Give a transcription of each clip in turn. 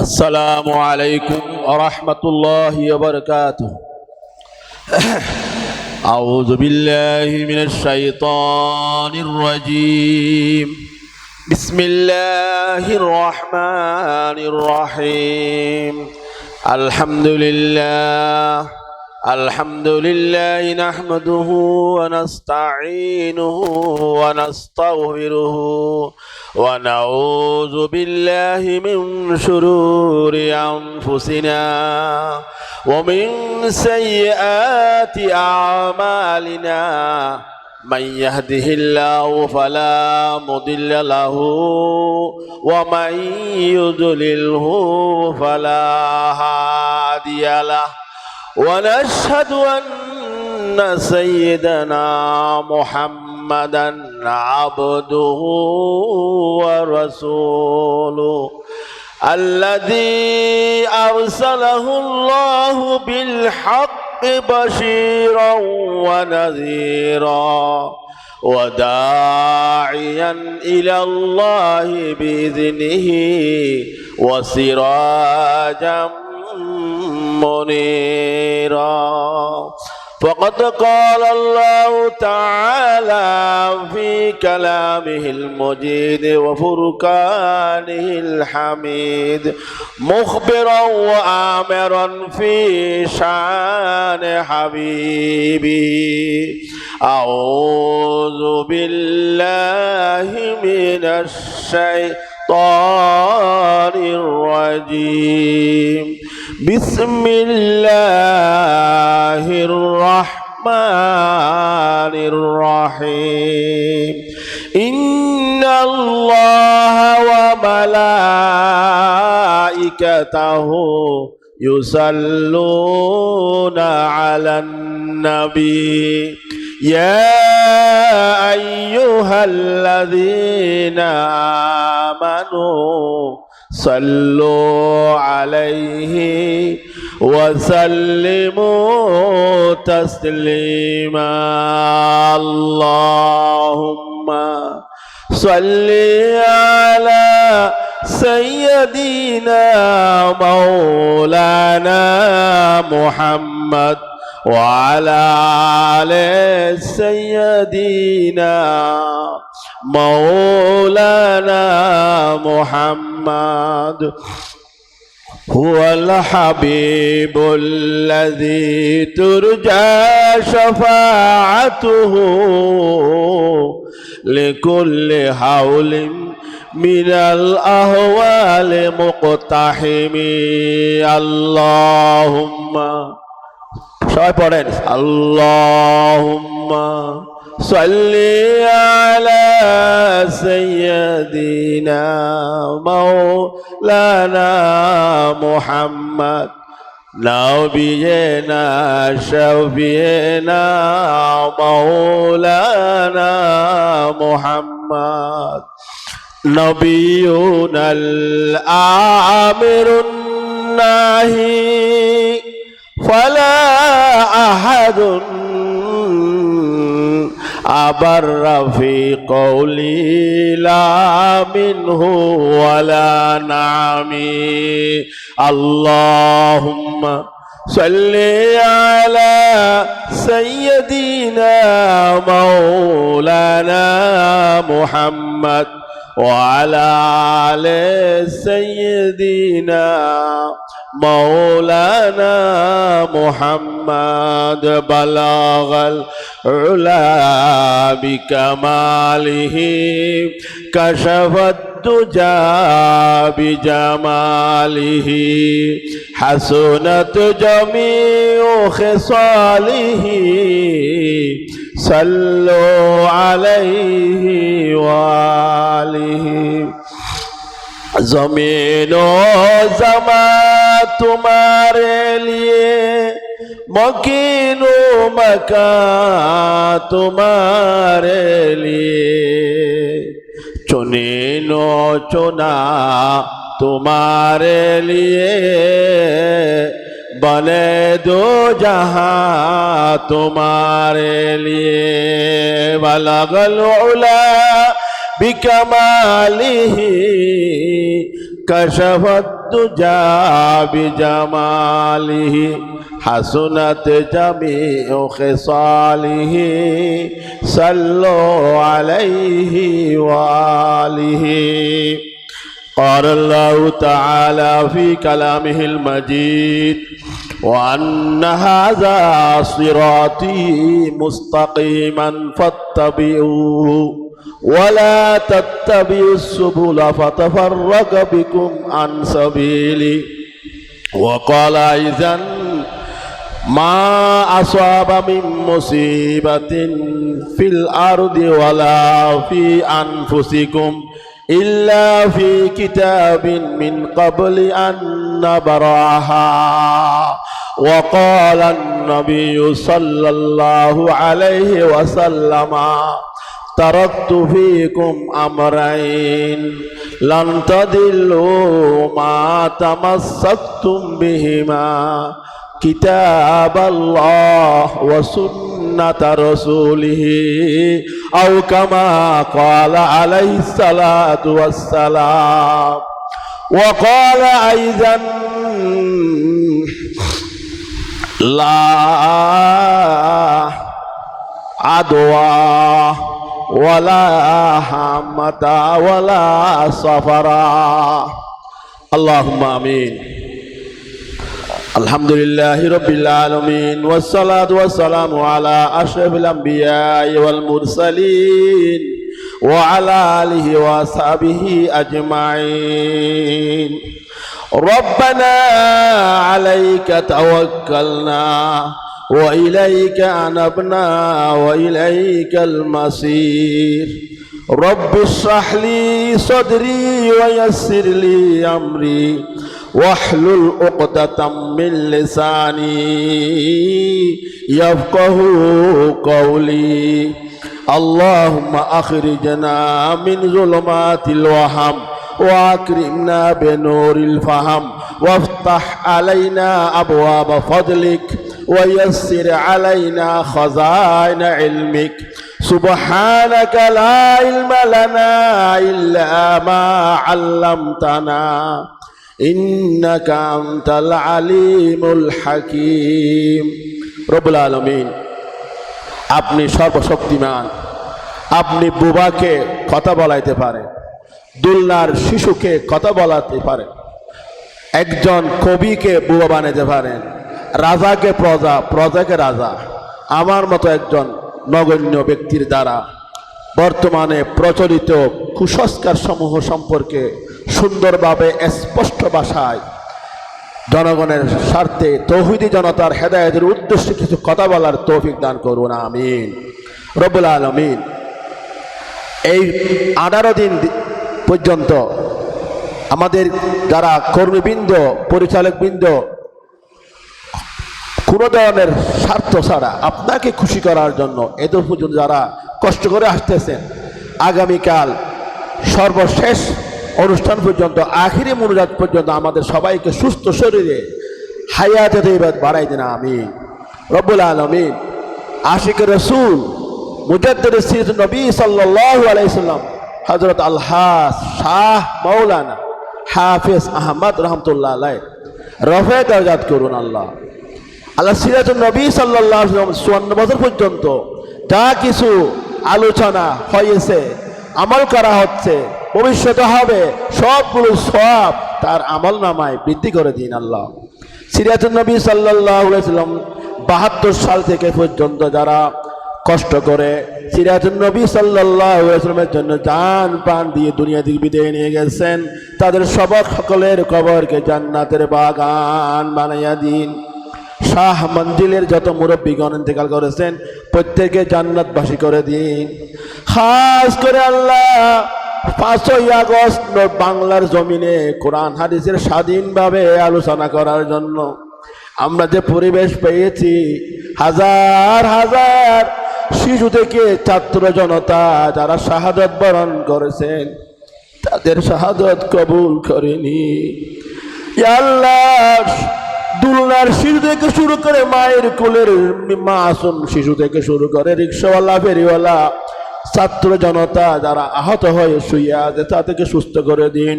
السلام عليكم ورحمة الله وبركاته. أعوذ بالله من الشيطان الرجيم. بسم الله الرحمن الرحيم. الحمد لله نحمده ونستعينه ونستغفره ونعوذ بالله من شرور أنفسنا ومن سيئات أعمالنا. من يهده الله فلا مضل له ومن يضلله فلا هادي له. ونشهد أن سيدنا محمدا عبده ورسوله الذي أرسله الله بالحق بشيرا ونذيرا وداعيا إلى الله بإذنه وسراجا منيرا. فقد قال الله تعالى في كلامه المجيد وفرقانه الحميد مخبرا وآمرا في شان حبيبه. أعوذ بالله من الشيطان الرجيم. بسم الله الرحمن الرحيم. إن الله وملائكته يصلون على النبي يا أيها الذين آمنوا صلوا عليه وسلموا تسليما. اللهم صل على سيدنا مولانا محمد وعلى آل سيدنا مولانا محمد. هو الحبيب الذي ترجى شفاعته لكل حول من الأهوال مقتحم. اللهم اللهم صل على سيدنا مولانا محمد نبينا شفينا مولانا محمد نبينا الآمر الناهي فلا أحد أبر في قولي لا منه ولا نعمي. اللهم صل على سيدنا مولانا محمد وعلى آل سيدنا مولانا محمد. بلغ العلا بكماله كشف الدجى بجماله حسنت جميع خصاله. صلوا عليه وآله. ज़मीन ओ ज़मा तुम्हारे लिए मकीन ओ मकान तुम्हारे लिए चुनीनो चुना तुम्हारे लिए बने दो जहां तुम्हारे लिए। बलगल उला बिकमालिही कशफत الدجى بجماله حسنت جميع خصاله صلوا عليه وآله. قال الله تعالى في كلامه المجيد: وأن هذا صراطي مستقيما فاتبعوه ولا تتبعوا السبل فتفرق بكم عن سبيله. وقال أيضا: ما أصاب من مصيبة في الأرض ولا في أنفسكم إلا في كتاب من قبل أن نبرأها. وقال النبي صلى الله عليه وسلم: تركت فيكم أمرين لن تضلوا ما تمسكتم بهما كتاب الله وسنة رسوله، أو كما قال عليه الصلاة والسلام. وقال أيضا: لا عدوى ولا حمة ولا صفرا. اللهم آمين. الحمد لله رب العالمين، والصلاة والسلام على أشرف الأنبياء والمرسلين وعلى آله وصحبه أجمعين. ربنا عليك توكلنا وإليك أنبنا وإليك المصير. رب اشرح لي صدري ويسر لي أمري واحلل عقدة من لساني يفقه قولي. اللهم أخرجنا من ظلمات الوهم وأكرمنا بنور الفهم وافتح علينا أبواب فضلك ويسر علينا خزائن علمك. سبحانك لا علم لنا إلا ما علمتنا إنك أنت العليم الحكيم. رب العالمين আপনি সর্বশক্তিমান। আপনি বুবাকে কথা বলাইতে পারেন, দুলনার শিশুকে কথা বলাতে পারেন, একজন কবিকে বুবা বানাতে পারেন, রাজাকে প্রজা, প্রজাকে রাজা। আমার মতো একজন নগণ্য ব্যক্তির দ্বারা বর্তমানে প্রচলিত কুসংস্কার সমূহ সম্পর্কে সুন্দরভাবে স্পষ্ট ভাষায় জনগণের স্বার্থে তৌহিদি জনতার হেদায়েতের উদ্দেশ্যে কিছু কথা বলার তৌফিক দান করুন, আমিন। রব্বুল আলামিন এই 18 দিন পর্যন্ত আমাদের যারা কর্মীবৃন্দ, পরিচালকবৃন্দ কোনো ধরনের স্বার্থ ছাড়া আপনাকে খুশি করার জন্য এত পর্যন্ত যারা কষ্ট করে আসতেছেন, আগামীকাল সর্বশেষ অনুষ্ঠান পর্যন্ত, আখিরি মুনাজাত পর্যন্ত আমাদের সবাইকে সুস্থ শরীরে হায়াতে তৈয়বা বাড়াই দেন, আমিন। রব্বুল আলামিন আশিক রাসূল মুজাদ্দিদ সিরাতুন নবী সাল্লাল্লাহু আলাইহি সাল্লাম হযরত আলহাজ শাহ মাওলানা হাফেজ আহমদ রহমতুল্লাহ আলাইহি রফে দরজাত করুন আল্লাহ। আল্লাহ সিরাতুন নবী সাল্লাল্লাহু আলাইহি ওয়াসাল্লাম 54 বছর পর্যন্ত যা কিছু আলোচনা হয়েছে, আমল করা হচ্ছে, ভবিষ্যতে হবে, সবগুলো সব তার আমল নামায় বৃদ্ধি করে দিন আল্লাহ। সিরাতুন নবী সাল্লাল্লাহু আলাইহি ওয়াসাল্লাম 72 সাল থেকে পর্যন্ত যারা কষ্ট করে সিরাতুন নবী সাল্লাল্লাহু আলাইহি ওয়াসাল্লামের জন্য জান প্রাণ দিয়ে দুনিয়া থেকে বিদায় নিয়ে গেছেন, তাদের সকলের কবরকে জান্নাতের বাগান বানাইয়া দিন। শাহ মঞ্জিলের যত মুরব্বীগণ ইন্তেকাল করেছেন প্রত্যেকে জান্নাতবাসী করে দিন। খাস করে আল্লাহ 5ই আগস্ট বাংলার জমিনে কোরআন হাদিসের স্বাধীনভাবে আলোচনা করার জন্য আমরা যে পরিবেশ পেয়েছি, হাজার হাজার শিশু থেকে ছাত্র জনতা যারা শাহাদাত বরণ করেছেন তাদের শাহাদাত কবুল করেনি। ইয়া আল্লাহ, দুলনার শিশু থেকে শুরু করে মায়ের কোলের মাসুম শিশু থেকে শুরু করে রিক্সাওয়ালা, ফেরিওয়ালা, ছাত্র জনতা যারা আহত হয়ে শুয়ে আছে তাদেরকে সুস্থ করে দিন।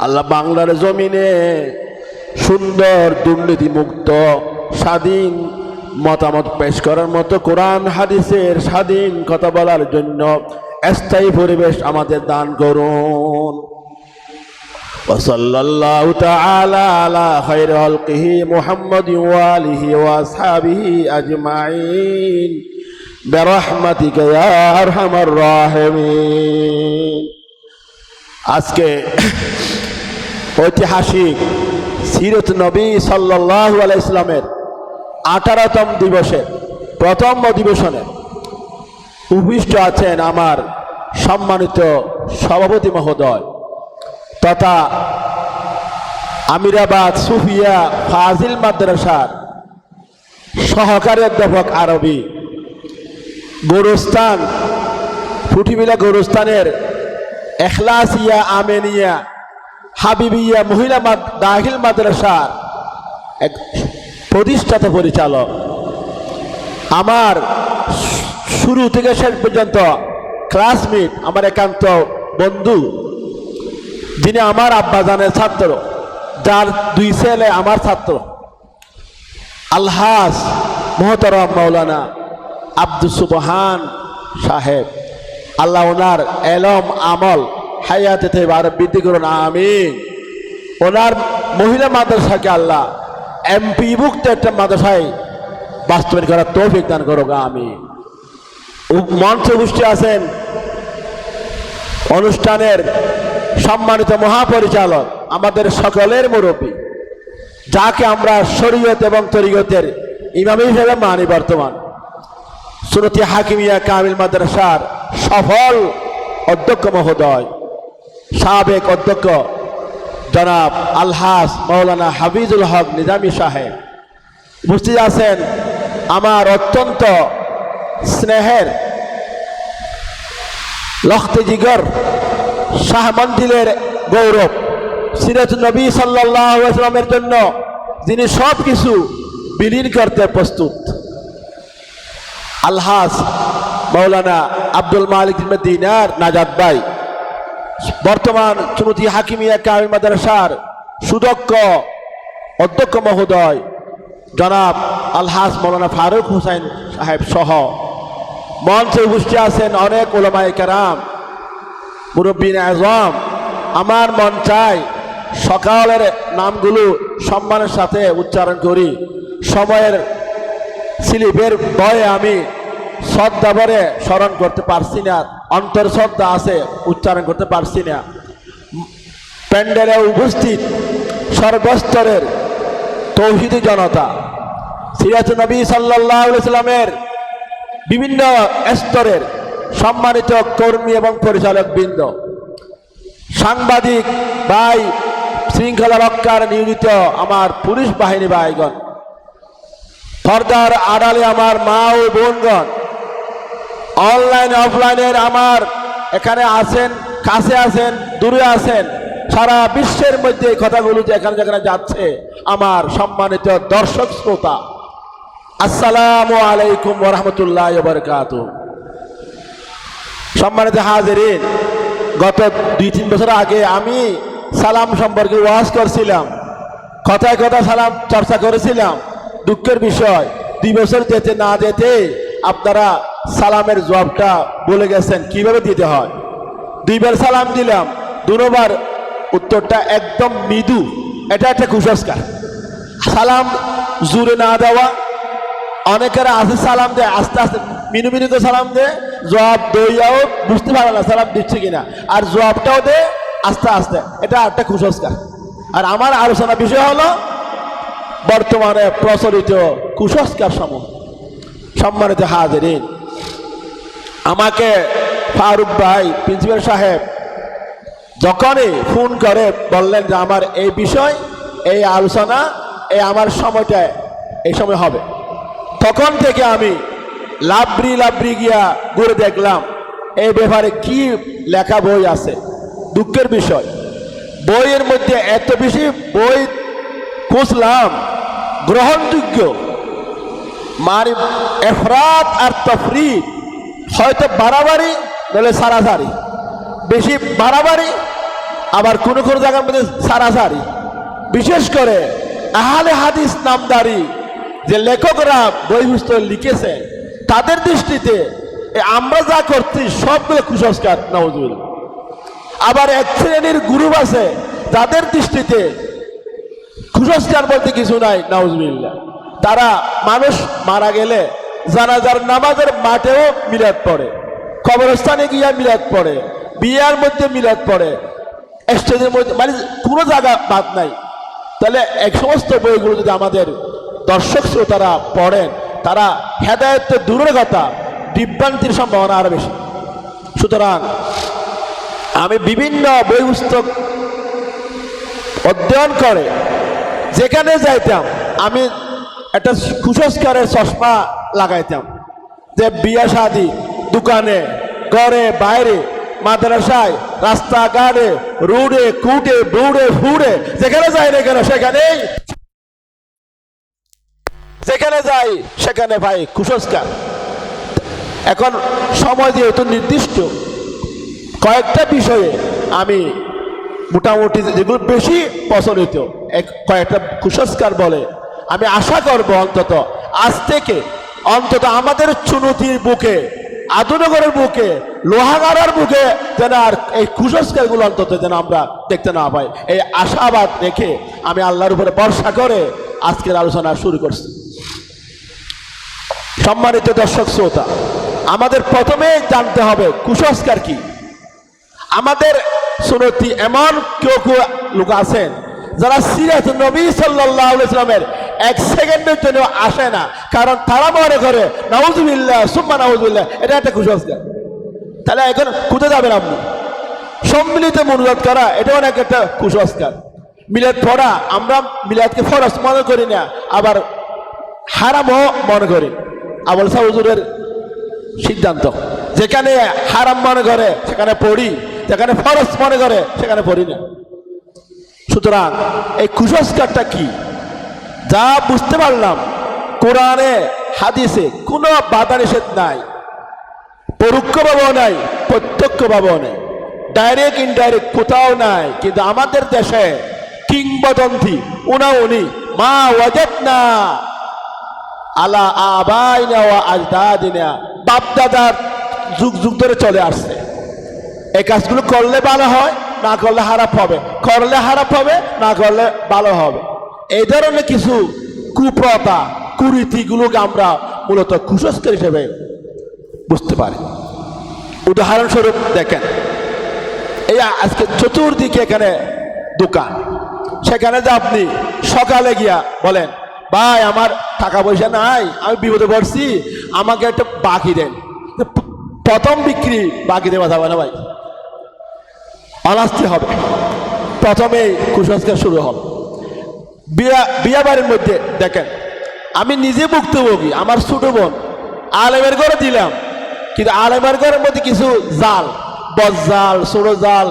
আল্লাহ বাংলার জমিনে সুন্দর দুর্নীতিমুক্ত স্বাধীন মতামত পেশ করার মতো কোরআন হাদিসের স্বাধীন কথা বলার জন্য স্থায়ী পরিবেশ আমাদের দান করুন। ওয়াসাল্লাল্লাহু তাআলা আলা খায়রি খালকিহি মুহাম্মাদিন ওয়া আলিহি ওয়া আসহাবিহি আজমাইন বিরহমাতিকা ইয়া আরহামার রাহিমিন। আজকে ঐতিহাসিক সিরত নবী সাল্লাল্লাহু আলাইহি ইসলামের 18তম দিবসে প্রথম অধিবেশনে উপবিষ্ট আছেন আমার সম্মানিত সভাপতি মহোদয় তথা আমিরাবাদ সুফিয়া ফাজিল মাদ্রাসার সহকারী অধ্যাপক আরবি, গোরস্থান ফুটিবিলা গোরস্থানের এখলাসিয়া আমেনিয়া হাবিবিয়া মহিলা দাখিল মাদ্রাসার এক প্রতিষ্ঠাতা পরিচালক, আমার শুরু থেকে শেষ পর্যন্ত ক্লাসমেট, আমার একান্ত বন্ধু, যিনি আমার আব্বাজানের ছাত্র, যার 2 ছেলে আমার ছাত্র, আলহাজ মোহতরম মাওলানা আব্দুস সুবহান সাহেব, আল্লাহ ওনার এলম আমল হায়াতে তেবার বৃদ্ধি করুন, আমিন। ওনার মহিলা মাদ্রাসাকে আল্লাহ এমপি ভুক্ত একটা মাদ্রাসায় বাস্তবায়ন করার তৌফিক দান করুক, আমিন। মঞ্চে উপস্থিত আছেন অনুষ্ঠানের সম্মানিত মহাপরিচালক, আমাদের সকলের মুরব্বী, যাকে আমরা শরীয়ত এবং তরিকতের ইমাম হিসেবে মানি, বর্তমান সুন্নতি হাকিমিয়া কামিল মাদ্রাসার সফল অধ্যক্ষ মহোদয়, সাবেক অধ্যক্ষ জনাব আলহাজ মাওলানা হাফিজুল হক নিজামী সাহেব। উপস্থিত আছেন আমার অত্যন্ত স্নেহের লখতে জিগর শাহ মন্দিরের গৌরব, সিরাত নবী সাল্লাল্লাহু আলাইহি ওয়াসাল্লামের জন্য যিনি সব কিছু বিলীন করতে প্রস্তুত, আলহাজ মাওলানা আব্দুল মালিক দিনার নাজাত ভাই, বর্তমান সুন্নতি হাকিমিয়া কামিল মাদ্রাসার সুদক্ষ অধ্যক্ষ মহোদয় জনাব আলহাজ মাওলানা ফারুক হোসেন সাহেব সহ মঞ্চে উপস্থিত আছেন অনেক উলামায়ে কেরাম, মুরব্বিন আজম। আমার মন চাই সকালের নামগুলো সম্মানের সাথে উচ্চারণ করি, সময়ের স্লিপের ভয়ে আমি শ্রদ্ধা ভরে স্মরণ করতে পারছি না, অন্তর শ্রদ্ধা আছে উচ্চারণ করতে পারছি না। প্যান্ডেলে উপস্থিত সর্বস্তরের তৌহিদি জনতা, সিরাত নবী সাল্লাল্লাহু আলাইহি ওয়াসাল্লামের বিভিন্ন স্তরের সম্মানিত কর্মী এবং পরিচালক বৃন্দ, সাংবাদিক ভাই, শৃঙ্খলা রক্ষার নিয়োজিত আমার পুলিশ বাহিনী ভাইগণ, পর্দার আড়ালে আমার মা ও বোনগণ, অনলাইন অফলাইনের আমার এখানে আছেন, কাছে আছেন, দূরে আছেন, সারা বিশ্বের মধ্যে এই কথাগুলো যেখানে যেখানে যাচ্ছে, আমার সম্মানিত দর্শক শ্রোতা, আসসালামু আলাইকুম ওয়া রাহমাতুল্লাহি ওয়া বারাকাতুহু। সম্মানিত হাজিরিন, গত 2-3 বছর আগে আমি সালাম সম্পর্কে ওয়াজ করছিলাম, কথায় কথা সালাম চর্চা করেছিলাম। দুঃখের বিষয় 2 বছর যেতে না যেতে আপনারা সালামের জবাবটা বলে গেছেন কিভাবে দিতে হয়। 2 বার সালাম দিলাম, 2 বার উত্তরটা একদম মৃদু, এটা একটা কুসংস্কার। সালাম জোরে না দেওয়া, অনেকেরা আছে সালাম দেয় আস্তে আস্তে মিনু মিনু করে সালাম দেয়, জবাব দইয়াও বুঝতে পারে না সালাম দিচ্ছে কিনা, আর জবাবটাও দে আস্তে আস্তে, এটা একটা কুসংস্কার। আর আমার আলোচনা বিষয় হলো বর্তমানে প্রচলিত কুসংস্কার সমূহ। সম্মানিত হাজিরিন, আমাকে ফারুক ভাই প্রিন্সিপাল সাহেব যখনই ফোন করে বললেন যে আমার এই বিষয়, এই আলোচনা, এই আমার সময়টা এই সময় হবে, তখন থেকে আমি লাবরি গিয়া ঘুরে দেখলাম এই ব্যাপারে কি লেখা বই আছে। দুঃখের বিষয়, বইয়ের মধ্যে এত বেশি বই খুঁজলাম গ্রহণযোগ্য, মানে এফরাত আর তফরিদ, হয়তো বাড়াবাড়ি নইলে সারাসারি, বেশি বাড়াবাড়ি আবার কোন কোন জায়গার মধ্যে সারাসারি। বিশেষ করে আহলে হাদিস নামদারি যে লেখকরা বই পুস্তক লিখেছে, তাদের দৃষ্টিতে আমরা যা করছি সবগুলো কুসংস্কার, নাউজুবিল্লাহ। আবার এক শ্রেণীর গ্রুপ আছে যাদের দৃষ্টিতে কুসংস্কার বলতে কিছু নাই, নাউজুবিল্লাহ। তারা মানুষ মারা গেলে জানাজার নামাজের মাঠেও মিলাদ পড়ে, কবরস্থানে গিয়া মিলাদ পড়ে, বিয়ার মধ্যে মিলাদ পড়ে, স্টেজের মধ্যে, মানে কোনো জায়গা বাদ নাই। তাহলে এক সমস্ত বইগুলো যদি আমাদের দর্শক শ্রোতারা পড়েন, তারা হেদায়েতের দূরের কথা বিভ্রান্তির সম্ভাবনা আরো বেশি। সুতরাং আমি বিভিন্ন বই পুস্তক অধ্যয়ন করে যেখানে যাইতাম, আমি একটা কুসংস্কারের চশমা লাগাইতাম যে বিয়া শাদি, দোকানে, ঘরে, বাইরে, মাদ্রাসায়, রাস্তাঘাটে, রোডে, কুটে, বুড়ে, ফুড়ে, যেখানে যাই না কেন সেখানেই, যেখানে যাই সেখানে ভাই কুসংস্কার। এখন সময় যেহেতু নির্দিষ্ট, কয়েকটা বিষয়ে আমি মোটামুটি যেগুলো বেশি প্রচলিত কয়েকটা কুসংস্কার বলে আমি আশা করব অন্তত আজ থেকে, অন্তত আমাদের চুনতির বুকে, আধুনগরের বুকে, লোহাগাড়ার বুকে যেন আর এই কুসংস্কারগুলো অন্তত যেন আমরা দেখতে না পাই, এই আশাবাদ রেখে আমি আল্লাহর উপরে ভরসা করে আজকের আলোচনা শুরু করছি। সম্মানিত দর্শক শ্রোতা, আমাদের প্রথমে জানতে হবে কুসংস্কার কি। আমাদের সুন্নতি এমন কেউ কেউ লোক আছেন যারা সিরাত নবী সাল্লাল্লাহু আলাইহি ওয়াসাল্লামের এক সেকেন্ডের জন্য আসে না, কারণ তারা মনে করে নাউজুবিল্লাহ সুম্মা নাউজুবিল্লাহ এটা একটা কুসংস্কার। তাহলে এখন কোথায় যাবেন আপনি? সম্মিলিত মুনাজাত করা এটাও অনেক একটা কুসংস্কার। মিলাদ পড়া, আমরা মিলাদকে ফরজ মনে করি না, আবার হারামও মনে করি। আবুল সাহ হুজুরের সিদ্ধান্ত, যেখানে হারাম মনে করে সেখানে পড়ি, যেখানে ফরজ মনে করে সেখানে পড়ি না। সুতরাং এই কুসংস্কারটা কি যা বুঝতে পারলাম, কোরআনে হাদিসে কোনো বাধা নিষেধ নাই, পরোক্ষভাবেও নাই, প্রত্যক্ষভাবেও নাই, ডাইরেক্ট ইনডাইরেক্ট কোথাও নাই। কিন্তু আমাদের দেশে কিংবদন্তি উনি মা ওয়াজাদনা আলা আবাইনা ওয়া আজদাদিনা, বাপ দাদার যুগ যুগ ধরে চলে আসছে। এই কাজগুলো করলে ভালো হয়, না করলে খারাপ হবে, করলে খারাপ হবে, না করলে ভালো হবে। এই ধরনের কিছু কুপ্রথা, কুরীতিগুলোকে আমরা মূলত কুসংস্কার হিসেবে বুঝতে পারি। উদাহরণস্বরূপ দেখেন, এই আজকে চতুর্দিকে এখানে দোকান, সেখানে যে আপনি সকালে গিয়া বলেন ভাই আমার টাকা পয়সা নাই, আমি বিপদে পড়ছি, আমাকে একটা বাকি দেন, প্রথম বিক্রি বাকি দেওয়া যাবে না ভাই, অনাস্তি হবে। প্রথমেই কুসংস্কার শুরু হল। বিয়া বাড়ির মধ্যে দেখেন, আমি নিজে ভুক্তভোগী, আমার ছোট বোন আলেমের ঘরে দিলাম, কিন্তু আলেমের ঘরের মধ্যে কিছু জাল, বজ জাল, ছোট জাল,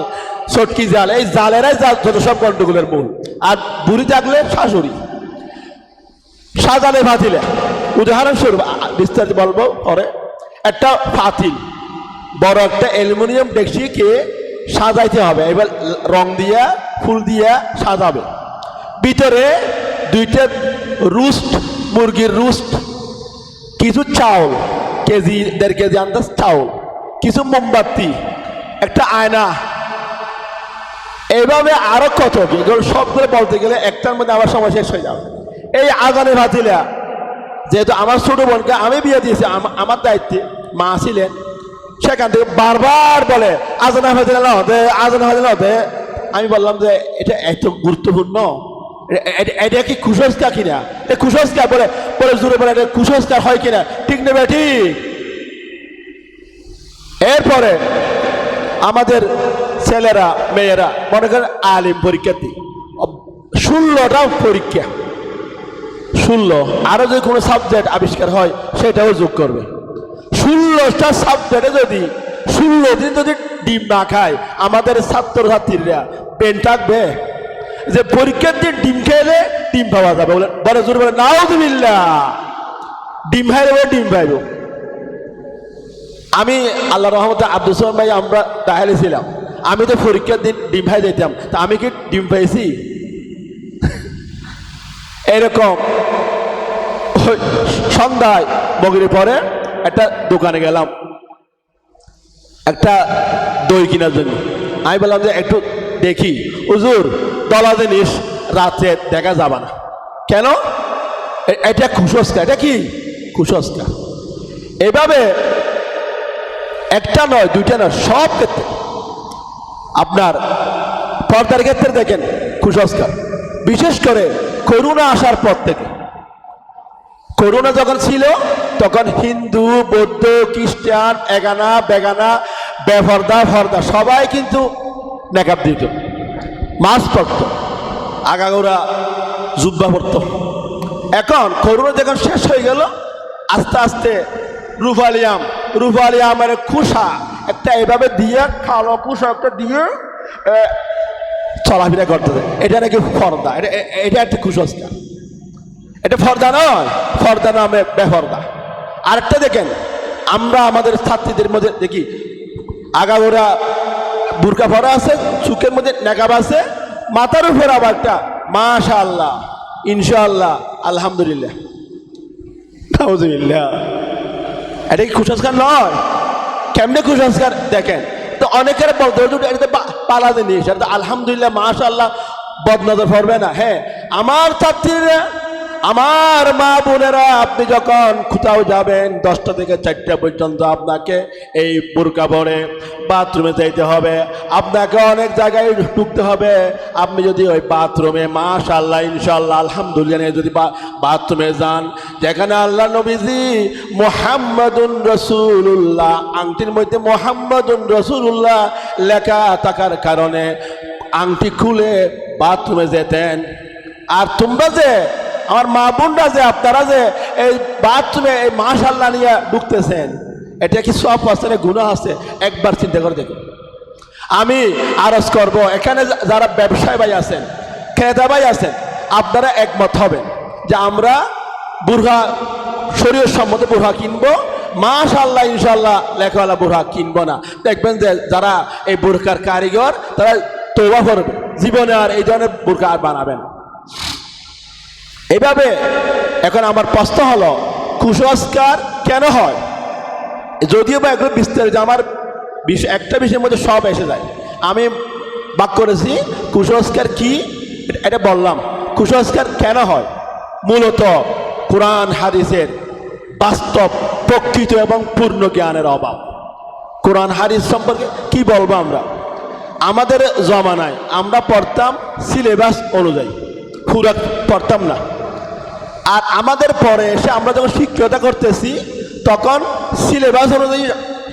চটকি জাল, এই জালেরাই যত সব গন্ডগোলের মূল। আর বুড়ি থাকলে শাশুড়ি, সাজালে ফাতিলে। উদাহরণস্বরূপ বিস্তারিত বলবো পরে, একটা ফাতিল, বড় একটা অ্যালুমিনিয়াম ডেকচিকে সাজাইতে হবে, এবার রং দিয়া ফুল দিয়া সাজাবে। ভিতরে দুইটা রুস্ট, মুরগির রুস্ট, কিছু চাউল, কেজি 1.5 কেজি আন্দাজ চাউল, কিছু মোমবাতি, একটা আয়না, এইভাবে আরো কত কি, সবগুলো বলতে গেলে একটার মধ্যে আবার সময় শেষ হয়ে যাবে। এই আজানে ভাতিলা, যেহেতু আমার ছোট বোনকে আমি বিয়ে দিয়েছি আমার দায়িত্বে, মা ছিলেন, সেখান থেকে বারবার বলে আজানা ভাতিলা না হতে, আজানা ভাতিলা হতে। আমি বললাম যে এটা এত গুরুত্বপূর্ণ, এটা কি কুসংস্কার কিনা? এটা কুসংস্কার বলে বলে জোরে বলে এটা কুসংস্কার হয় কিনা, ঠিক নেবে ঠিক। এরপরে আমাদের ছেলেরা মেয়েরা মনে করেন আলিম পরীক্ষার্থী, 16টা পরীক্ষা, 16, আরো যদি কোনো সাবজেক্ট আবিষ্কার হয় সেটাও যোগ করবে। 16টা সাবজেক্টে যদি 16 দিন যদি ডিম না খায় আমাদের ছাত্রছাত্রীরা পেন থাকবে? যে পরীক্ষার দিন ডিম খেলে ডিম পাওয়া যাবে বলে জোর বলে নাউযুবিল্লাহ, ডিম খাইলে ডিম পাইব। আমি আল্লাহ রহমতে আব্দুল সালাম ভাই আমরা তাহলে ছিলাম, আমি তো পরীক্ষার দিন ডিম ভাই দিতাম, তা আমি কি ডিম পাইছি? এরকম সন্ধ্যায় বগিরে পরে একটা দোকানে গেলাম একটা দই কেনার জন্য। আমি বললাম যে একটু দেখি হুজুর, দলা জিনিস রাত্রে দেখা যাবে না। কেন? এটা কুসংস্কার। এটা কি কুসংস্কার? এভাবে একটা নয়, দুইটা নয়, সব ক্ষেত্রে আপনার পর্দার ক্ষেত্রে দেখেন কুসংস্কার। বিশেষ করে করোনা আসার পর থেকে, করোনা যখন ছিল তখন হিন্দু, বৌদ্ধ, খ্রিস্টান, এগানা বেগানা, বেফর্দা ফর্দা সবাই কিন্তু নেকাব দিত, মাস্ক পরত, আগাগোড়া জুব্বা পরত। এখন করোনা যখন শেষ হয়ে গেল, আস্তে আস্তে রুফালি আমের খুশা একটা এভাবে দিয়ে, কালো খুশা একটা দিয়ে চলাফেরা করতে দেয়। এটা নাকি ফর্দা। এটা একটা কুসংস্কার। এটা ফর্দা নয়, ফর্দা নামে বেফর্দা। আরেকটা দেখেন, আমরা আমাদের ছাত্রীদের মধ্যে দেখি আগাগোড়া বুরকা পরা আছে, চুকের মধ্যে নেকাব আছে, মাথার উপর আবার একটা মাশাআল্লাহ, ইনশাআল্লাহ, আলহামদুলিল্লাহ, নাউজুবিল্লাহ। এটা কি কুসংস্কার নয়? কেমনে কুসংস্কার দেখেন তো। অনেকের বলতে এটা পালা জিনিস, এটা আলহামদুলিল্লাহ, মাশাআল্লাহ, বদনজর পড়বে না। হ্যাঁ, আমার ছাত্রীরা, আমার মা বোনেরা, আপনি যখন কোথাও যাবেন 10টা থেকে 4টা পর্যন্ত আপনাকে এই বোরকা পরে বাথরুমে যাইতে হবে, আপনাকে অনেক জায়গায় ঢুকতে হবে। আপনি যদি ওই বাথরুমে মাশাআল্লাহ, ইনশাআল্লাহ, আলহামদুলিল্লাহ যদি বাথরুমে যান, যেখানে আল্লাহ নবীজি মুহাম্মাদুন রাসূলুল্লাহ আংটির মধ্যে মুহাম্মাদুন রাসূলুল্লাহ লেখা থাকার কারণে আংটি খুলে বাথরুমে যেতেন। আর তোমরা যে আমার মা বোনরা যে আপনারা যে এই বাথরুমে এই মাশাআল্লাহ নিয়ে ঢুকতেছেন, এটা কি সব আছে না গুনাহ আছে? একবার চিন্তা করে দেখুন। আমি আরজ করব, এখানে যারা ব্যবসায়ী ভাই আছেন, ক্রেতা ভাই আছেন, আপনারা একমত হবেন যে আমরা বুরখা, শরীয়ত সম্মত বুরখা কিনবো, মাশাআল্লাহ, ইনশাআল্লাহ লেখাওয়ালা বুরখা কিনবো না। দেখবেন যে যারা এই বুরখার কারিগর, তারা তওবা করবে, জীবনে আর এই ধরনের বুরখা আর বানাবে না। এইভাবে এখন আমার প্রশ্ন হলো, কুসংস্কার কেন হয়? যদিও বা এগুলো বিস্তারিত আমার একটা বিষয়ের মধ্যে সব এসে যায়। আমি বাক করেছি কুসংস্কার কি, এটা বললাম। কুসংস্কার কেন হয়? মূলত কোরআন হাদিসের বাস্তব, প্রকৃত এবং পূর্ণ জ্ঞানের অভাব। কোরআন হাদিস সম্পর্কে কি বলবো আমরা? আমাদের জমানায় আমরা পড়তাম সিলেবাস অনুযায়ী, পুরা পড়তাম না। আর আমাদের পরে এসে আমরা যখন শিক্ষকতা করতেছি, তখন সিলেবাস অনুযায়ী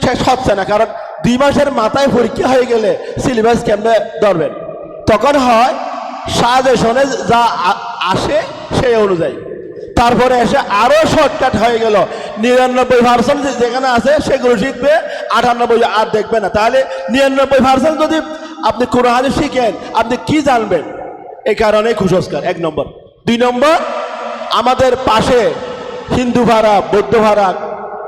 শেষ হচ্ছে না। কারণ 2 মাসের মাথায় পরীক্ষা হয়ে গেলে সিলেবাস কেমনে ধরবেন? তখন হয় সাজেশনে যা আসে সেই অনুযায়ী। তারপরে এসে আরও শর্টকাট হয়ে গেল, 99% যেখানে আছে সেগুলো শিখবে, 98 আর দেখবে না। তাহলে 99% যদি আপনি কোরআন হাদিস শিখেন, আপনি কি জানবেন? এই কারণে কুসংস্কার 1 নম্বর। 2 নম্বর, আমাদের পাশে হিন্দু ভাড়া, বৌদ্ধ ভাড়া,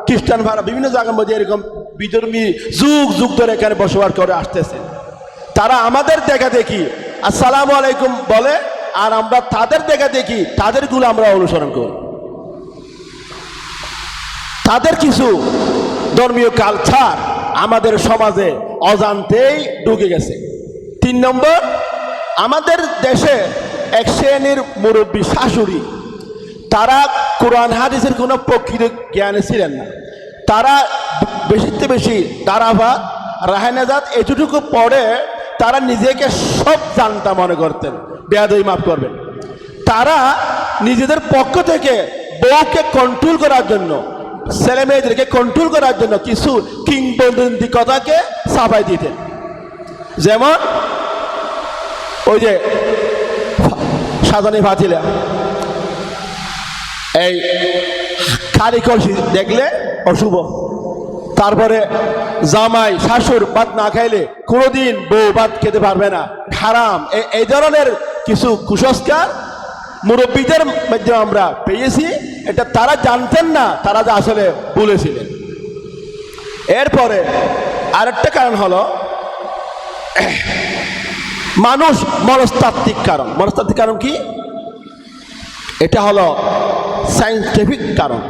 খ্রিস্টান ভাড়া, বিভিন্ন জায়গার মধ্যে এরকম বিধর্মী যুগ যুগ ধরে এখানে বসবাস করে আসতেছে। তারা আমাদের দেখা দেখি আসসালামু আলাইকুম বলে, আর আমরা তাদের দেখা দেখি তাদেরগুলো আমরা অনুসরণ করি। তাদের কিছু ধর্মীয় কালচার আমাদের সমাজে অজান্তেই ঢুকে গেছে। 3 নম্বর, আমাদের দেশে এক শ্রেণীর মুরব্বী শাশুড়ি, তারা কোরআন হাদিসের কোনো প্রকৃত জ্ঞানে ছিলেন না। তারা বেশিতে বেশি দারাভাত, রাহেনাজাত এতটুকু পড়ে তারা নিজেকে সব জানতা মনে করতেন। বেয়াদবি মাফ করবেন। তারা নিজেদের পক্ষ থেকে বউকে কন্ট্রোল করার জন্য, ছেলে মেয়েদেরকে কন্ট্রোল করার জন্য কিছু কিংবদন্তি কথাকে ছাপাই দিতেন। যেমন ওই যে সাজানি ফাতিলা, এই খালি কলসি দেখলে অশুভ। তারপরে জামাই শাশুর ভাত না খাইলে কোনোদিন বউ ভাত খেতে পারবে না, হারাম। এই ধরনের কিছু কুসংস্কার মুরব্বীদের মধ্যে আমরা পেয়েছি। এটা তারা জানতেন না, তারা যে আসলে বলেছিলেন। এরপরে আরেকটা কারণ হলো, মানুষ মনস্তাত্ত্বিক কারণ। মনস্তাত্ত্বিক কারণ কি? এটা হলো সায়েন্টিফিক কারণ।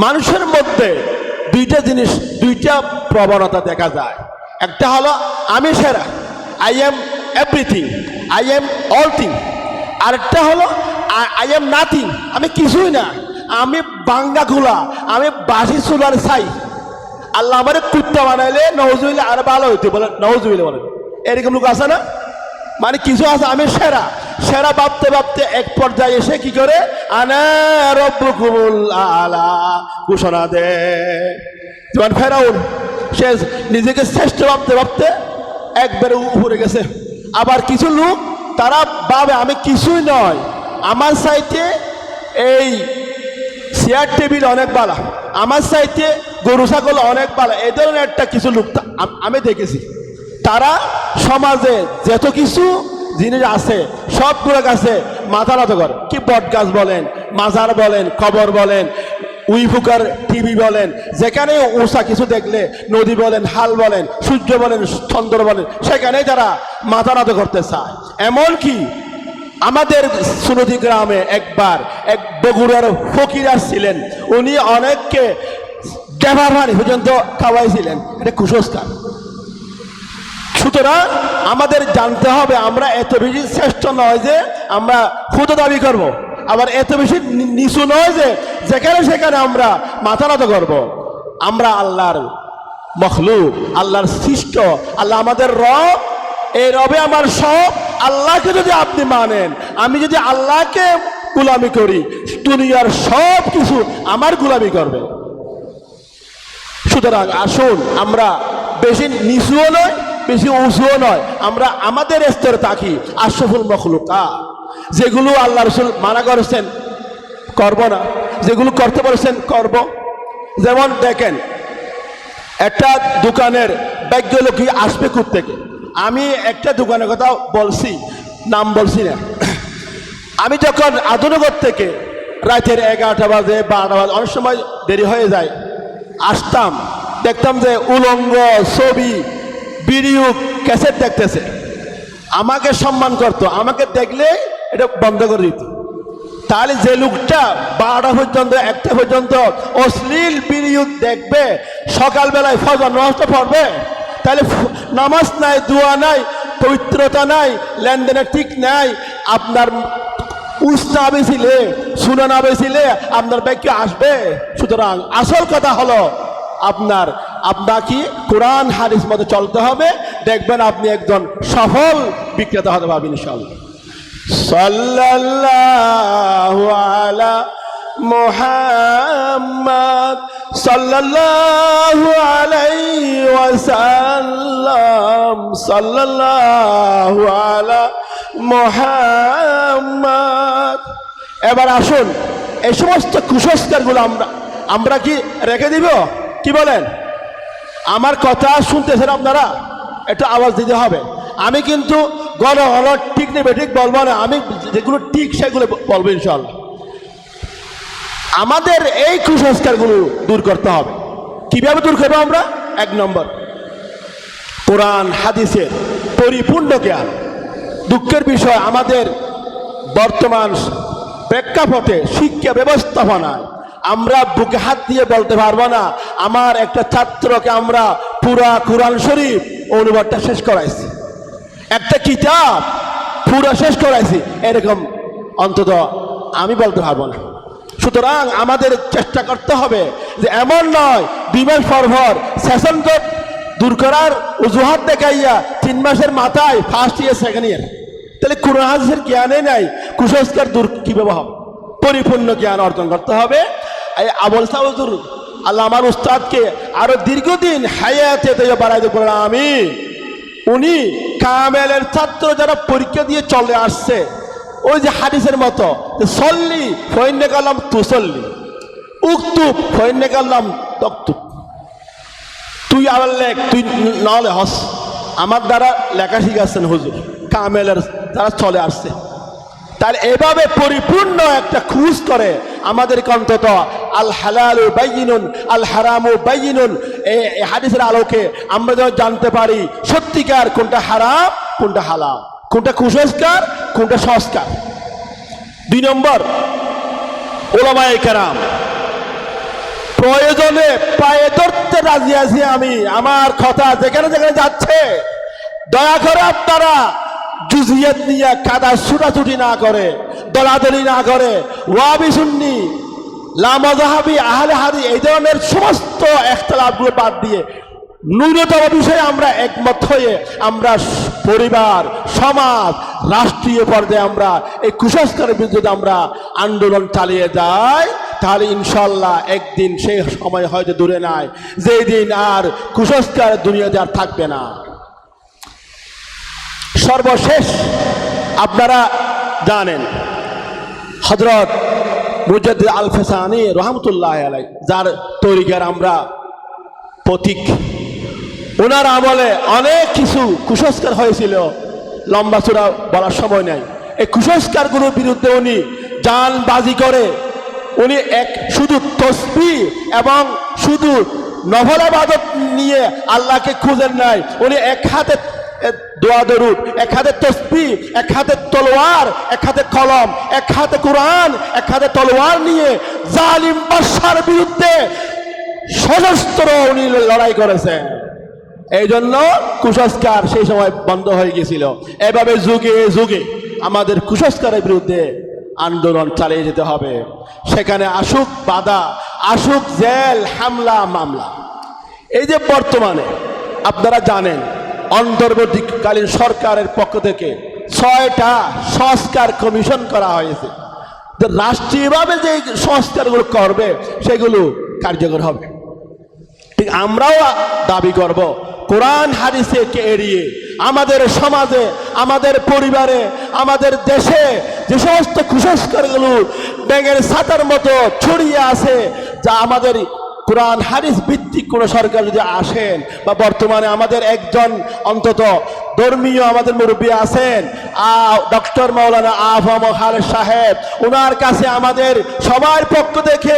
মানুষের মধ্যে দুইটা প্রবণতা দেখা যায়। একটা হলো আমি সেরা, I am everything, I am all thing. আরেকটা হলো আই এম নাথিং, আমি কিছুই না, আমি বাঙ্গা খোলা, আমি বাসি চুলার ছাই। আল্লাহ আমার কুত্তা বানাইলে নওজুবিল্লাহ আর ভালো হইতে বলে, নওজুবিল্লাহ বলেন। এরকম লোক আছে না? মানে কিছু আছে আমি সেরা, সেরা ভাবতে ভাবতে এক পর্যায়ে এসে কি করে আনা রব্বুকুমুল আলা ঘোষণা দেয়। যেমন ফেরাউন, সে নিজেকে শ্রেষ্ঠ ভাবতে ভাবতে একবারে উপরে গেছে। আবার কিছু লোক তারা ভাবে আমি কিছুই নয়, আমার চাইতে এই চেয়ার টেবিল অনেক ভালো, আমার চাইতে গরু ছাগল অনেক ভালো। এই ধরনের একটা কিছু লোক আমি দেখেছি। তারা সমাজে যত কিছু জিনিস আছে সবগুলোর কাছে মাথা নত করে। কি বট গাছ বলেন, মাজার বলেন, কবর বলেন, উইফুকার টিভি বলেন, যেখানে উষা কিছু দেখলে, নদী বলেন, হাল বলেন, সূর্য বলেন, চন্দ্র বলেন, সেখানেই তারা মাথা নত করতে চায়। এমনকি আমাদের সুনদী গ্রামে একবার এক বগুড়ার ফকির আসছিলেন, উনি অনেককে ডেভার পানি পর্যন্ত খাওয়াইছিলেন। এটা কুসংস্কার। সুতরাং আমাদের জানতে হবে আমরা এত বেশি শ্রেষ্ঠ নয় যে আমরা ক্ষুদ দাবি করব, আবার এত বেশি নিচু নয় যে যেখানে সেখানে আমরা মাথা নত করব। আমরা আল্লাহর মখলুক, আল্লাহর সৃষ্ট, আল্লাহ আমাদের রব। এই রবে আমার সব। আল্লাহকে যদি আপনি মানেন, আমি যদি আল্লাহকে গোলামি করি, দুনিয়ার সব কিছু আমার গোলামি করবে। সুতরাং আসুন আমরা বেশি নিচুও নয়, বেশি উঁচুও নয়, আমরা আমাদের স্তরে থাকি। আশরাফুল মখলুকা, যেগুলো আল্লাহ রাসূল মানা করেছেন করব না, যেগুলো করতে বলেছেন করব। যেমন দেখেন, একটা দোকানের ভাগ্য লোকই আসবে কোত্থেকে। আমি একটা দোকানের কথা বলছি, নাম বলছি না। আমি যখন আধুনিকর থেকে রাতের 11টা বাজে 12টা বাজে, অনেক সময় দেরি হয়ে যায়, আসতাম, দেখতাম যে উলঙ্গ ছবি, ভিডিও ক্যাসেট দেখতেছে। আমাকে সম্মান করতো, আমাকে দেখলে এটা বন্ধ করে দিত। তাহলে যে লোকটা 12টা পর্যন্ত 1টা পর্যন্ত অশ্লীল ভিডিও দেখবে, সকালবেলায় ফজর নামাজটা পড়বে, তাহলে নামাজ নাই, দোয়া নাই, পবিত্রতা নাই, লেনদেনের ঠিক নাই। আপনার উস না বেছিলে, শুনে না বেছিলে আপনার ব্যাগ কি আসবে? সুতরাং আসল কথা হলো আপনাকে কোরআন হাদিস মতো চলতে হবে। দেখবেন আপনি একজন সফল বিক্রেতা হতে পারবেন ইনশাআল্লাহ। সাল্লাল্লাহু আলা মুহাম্মদ সাল্লাল্লাহু আলাইহি ওয়াসাল্লাম, সাল্লাল্লাহু আলা মুহাম্মদ। এবার আসুন এই সমস্ত কুসংস্কারগুলো আমরা কি রেখে দিব? কি বলেন? আমার কথা শুনতেছেন আপনারা? একটু আওয়াজ দিতে হবে। আমি কিন্তু ঘন ঘন ঠিক নেবে ঠিক বলবো না, আমি যেগুলো ঠিক সেগুলো বলবো ইনশাআল্লাহ। আমাদের এই কুসংস্কারগুলো দূর করতে হবে। কিভাবে দূর করবো আমরা? 1 নম্বর, কোরআন হাদিসের পরিপূর্ণ জ্ঞান। দুঃখের বিষয়, আমাদের বর্তমান প্রেক্ষাপটে শিক্ষা ব্যবস্থাপনায় আমরা বুকে হাত দিয়ে বলতে পারবো না আমার একটা ছাত্রকে আমরা পুরা কোরআন শরীফ অনুবাদটা শেষ করাইছি, একটা কিতাব পুরা শেষ করাইছি, এরকম অন্তত আমি বলতে পারবো না। সুতরাং আমাদের চেষ্টা করতে হবে যে এমন নয় 2 মাস পর সেশন দূর করার অজুহাত দেখাইয়া 3 মাসের মাথায় ফার্স্ট ইয়ার সেকেন্ড ইয়ার, তাহলে কোরআন হাদিসের জ্ঞানে নাই, কুসংস্কার দূর কিভাবে হবে? পরিপূর্ণ জ্ঞান অর্জন করতে হবে। এই আবুল সাউদুর আল্লাহ আমার উস্তাদকে আরো দীর্ঘদিন হায়াতে বাড়াইতে পারেন আমি। উনি কামেলের ছাত্র যারা পরীক্ষা দিয়ে চলে আসছে, ওই যে হাদিসের মতো সল্লি ফইন্নে কালাম তুসল্লি, উক্তুব ফইন্নে কালাম তক্তুব, তুই আবার লেখ, তুই নাহলে হস। আমার দ্বারা লেখা শিখাচ্ছেন হুজুর কামেলের যারা চলে আসছে। তাহলে এভাবে পরিপূর্ণ একটা মাহফুজ করে আমাদেরকে অন্তত আল হালালু বাইয়িনুন আল হারামু বাইয়িনুন, এই হাদিসের আলোকে আমরা যেন জানতে পারি সত্যিকার কোনটা হারাম কোনটা হালাল, কোনটা কুসংস্কার কোনটা সংস্কার। 2 নম্বর, উলামায়ে কেরাম প্রয়োজনে পায়ে ধরতে রাজি আছি আমি, আমার কথা যেখানে যেখানে যাচ্ছে দয়া করে আপনারা জুজিয়াত নিয়ে কাদা ছুটাছুটি না করে, দলাদলি না করে, ওয়াহাবি সুন্নি লামাযহাবি আহলে হাদিস এই ধরনের সমস্ত ইখতিলাফগুলো বাদ দিয়ে ন্যূনতম বিষয়ে আমরা একমত হয়ে আমরা পরিবার, সমাজ, রাষ্ট্রীয় পর্যায়ে আমরা এই কুসংস্কারের বিরুদ্ধে আমরা আন্দোলন চালিয়ে যাই, তাহলে ইনশাল্লাহ একদিন সেই সময় হয়তো দূরে নাই যেই দিন আর কুসংস্কার দুনিয়াতে আর থাকবে না। সর্বশেষ আপনারা জানেন হযরত মুজাদ্দিদ আল ফেসানি রহমতুল্লাহ আলাইহি, যার তরিকার আমরা প্রতীক, ওনার আমলে অনেক কিছু কুসংস্কার হয়েছিল, লম্বা চূড়া বলার সময় নাই। এই কুসংস্কারগুলোর বিরুদ্ধে উনি জানবাজি করে উনি শুধু তসবিহ এবং শুধু নফল ইবাদত নিয়ে আল্লাহকে খুঁজেন নাই, উনি এক হাতে দোয়া দরুদ, এক হাতে তসবিহ, এক হাতে তলোয়ার, এক হাতে কলম, এক হাতে কোরআন, এক হাতে তলোয়ার নিয়ে জালিম বাদশার বিরুদ্ধে সশস্ত্র উনি লড়াই করেছেন। এই জন্য কুসংস্কার সেই সময় বন্ধ হয়ে গেছিল। এভাবে যুগে যুগে আমাদের কুসংস্কারের বিরুদ্ধে আন্দোলন চালিয়ে যেতে হবে। সেখানে আসুক বাধা, আসুক জেল, হামলা, মামলা। এই যে বর্তমানে আপনারা জানেন অন্তর্বর্তীকালীন সরকারের পক্ষ থেকে 6টা সংস্কার কমিশন করা হয়েছে। রাষ্ট্রীয়ভাবে যে সংস্কারগুলো করবে সেগুলো কার্যকর হবে। ঠিক আমরাও দাবি করব কোরআন হাদিসকে এড়িয়ে আমাদের সমাজে, আমাদের পরিবারে, আমাদের দেশে যে সমস্ত কুসংস্কারগুলো ব্যাঙের ছাতার মতো ছড়িয়ে আছে, যা আমাদের কোরআন হাদিস ভিত্তিক কোন সরকার যদি আসেন বা বর্তমানে আমাদের একজন অন্তত ধর্মীয় আমাদের মুরব্বী আছেন ডক্টর মাওলানা আফম খালেদ সাহেব, ওনার কাছে আমাদের সবার পক্ষ থেকে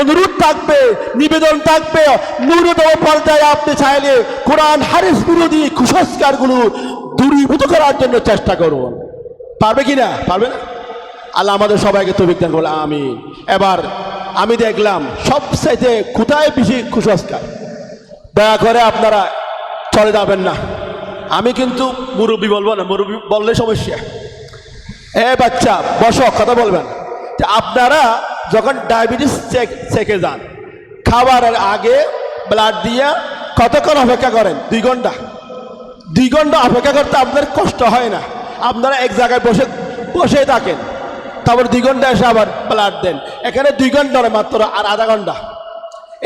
অনুরোধ থাকবে, নিবেদন থাকবে, ন্যূনতম পর্যায়ে আপনি চাইলে কোরআন হাদিস বিরোধী কুসংস্কারগুলো দূরীভূত করার জন্য চেষ্টা করুন। পারবে কিনা? পারবে না? আল্লাহ আমাদের সবাইকে তৌফিক দান করুন, আমিন। এবার আমি দেখলাম সবচাইতে কোথায় বেশি কুসংস্কার, দয়া করে আপনারা চলে যাবেন না। আমি কিন্তু মুরব্বী বলবো না, মুরব্বী বললে সমস্যা। বাচ্চা বসো, কথা বলবেন। যে আপনারা যখন ডায়াবেটিস চেকে যান, খাবারের আগে ব্লাড দিয়ে কতক্ষণ অপেক্ষা করেন? 2 ঘন্টা। 2 ঘন্টা অপেক্ষা করতে আপনাদের কষ্ট হয় না? আপনারা এক জায়গায় বসে থাকেন, তারপর 2 ঘন্টা এসে আবার ব্লাড দেন। এখানে 2 ঘন্টা নয়, মাত্র আর আধা ঘন্টা।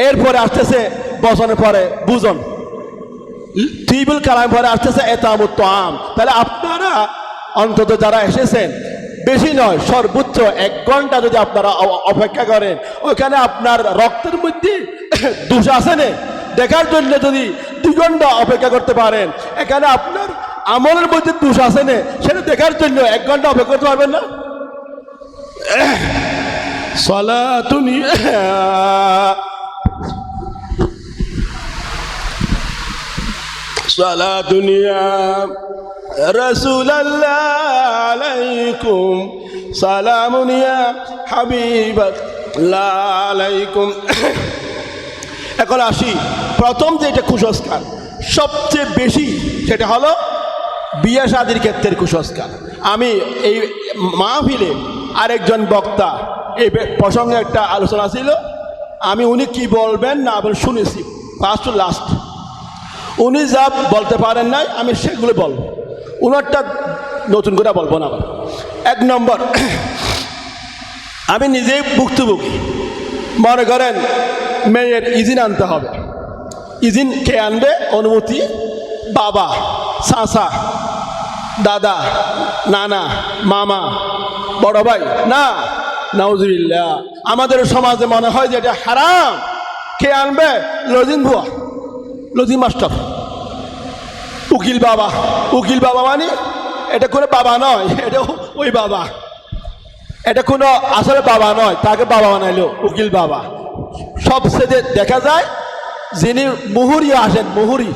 এরপরে আসতেছে বচনের পরে বুঝন, তিবুল কালাম পরে আসতেছে এতামুত তাআম। তাহলে আপনারা অন্তত যারা এসেছেন বেশি নয়, সর্বোচ্চ 1 ঘন্টা যদি আপনারা অপেক্ষা করেন, ওইখানে আপনার রক্তের মধ্যে দোষ আছে না দেখার জন্য যদি 2 ঘন্টা অপেক্ষা করতে পারেন, এখানে আপনার আমলের মধ্যে দোষ আছে না সেটা দেখার জন্য 1 ঘন্টা অপেক্ষা করতে পারবেন না? সালাতুনি সালাতুনিয়া রাসূলুল্লাহ আলাইকুম সালামুনিয়া হাবিবাল্লাহ আলাইকুম। এখন আসি প্রথম যেটা কুসংস্কার সবচেয়ে বেশি, সেটা হলো বিয়ে শাদীর ক্ষেত্রে কুসংস্কার। আমি এই মাহফিলে আরেকজন বক্তা এই প্রসঙ্গে একটা আলোচনা ছিল, আমি উনি কি বলবেন না বলেন শুনেছি ফার্স্ট টু লাস্ট। উনি যা বলতে পারেন নাই আমি সেগুলো বলবো, উনারটা নতুন করে বলবো না। 1 নম্বর, আমি নিজেই ভুক্তভোগী। মনে করেন মেয়ের ইজিন আনতে হবে, ইজিন কে আনবে? অনুমতি বাবা, চাচা, দাদা, নানা, মামা, বড় ভাই না? নাউজুবিল্লাহ। আমাদের সমাজে মনে হয় যে এটা হারাম। কে আনবে? লজিন ভুয়া, লজিন মাস্টার, উকিল বাবা। উকিল বাবা মানে এটা করে বাবা নয়, এটা ওই বাবা। এটা কোনো আসলে বাবা নয়, তাকে বাবা বানাইলো উকিল বাবা। সবচেয়ে দেখা যায় যিনি মুহুরি আসেন, মুহুরি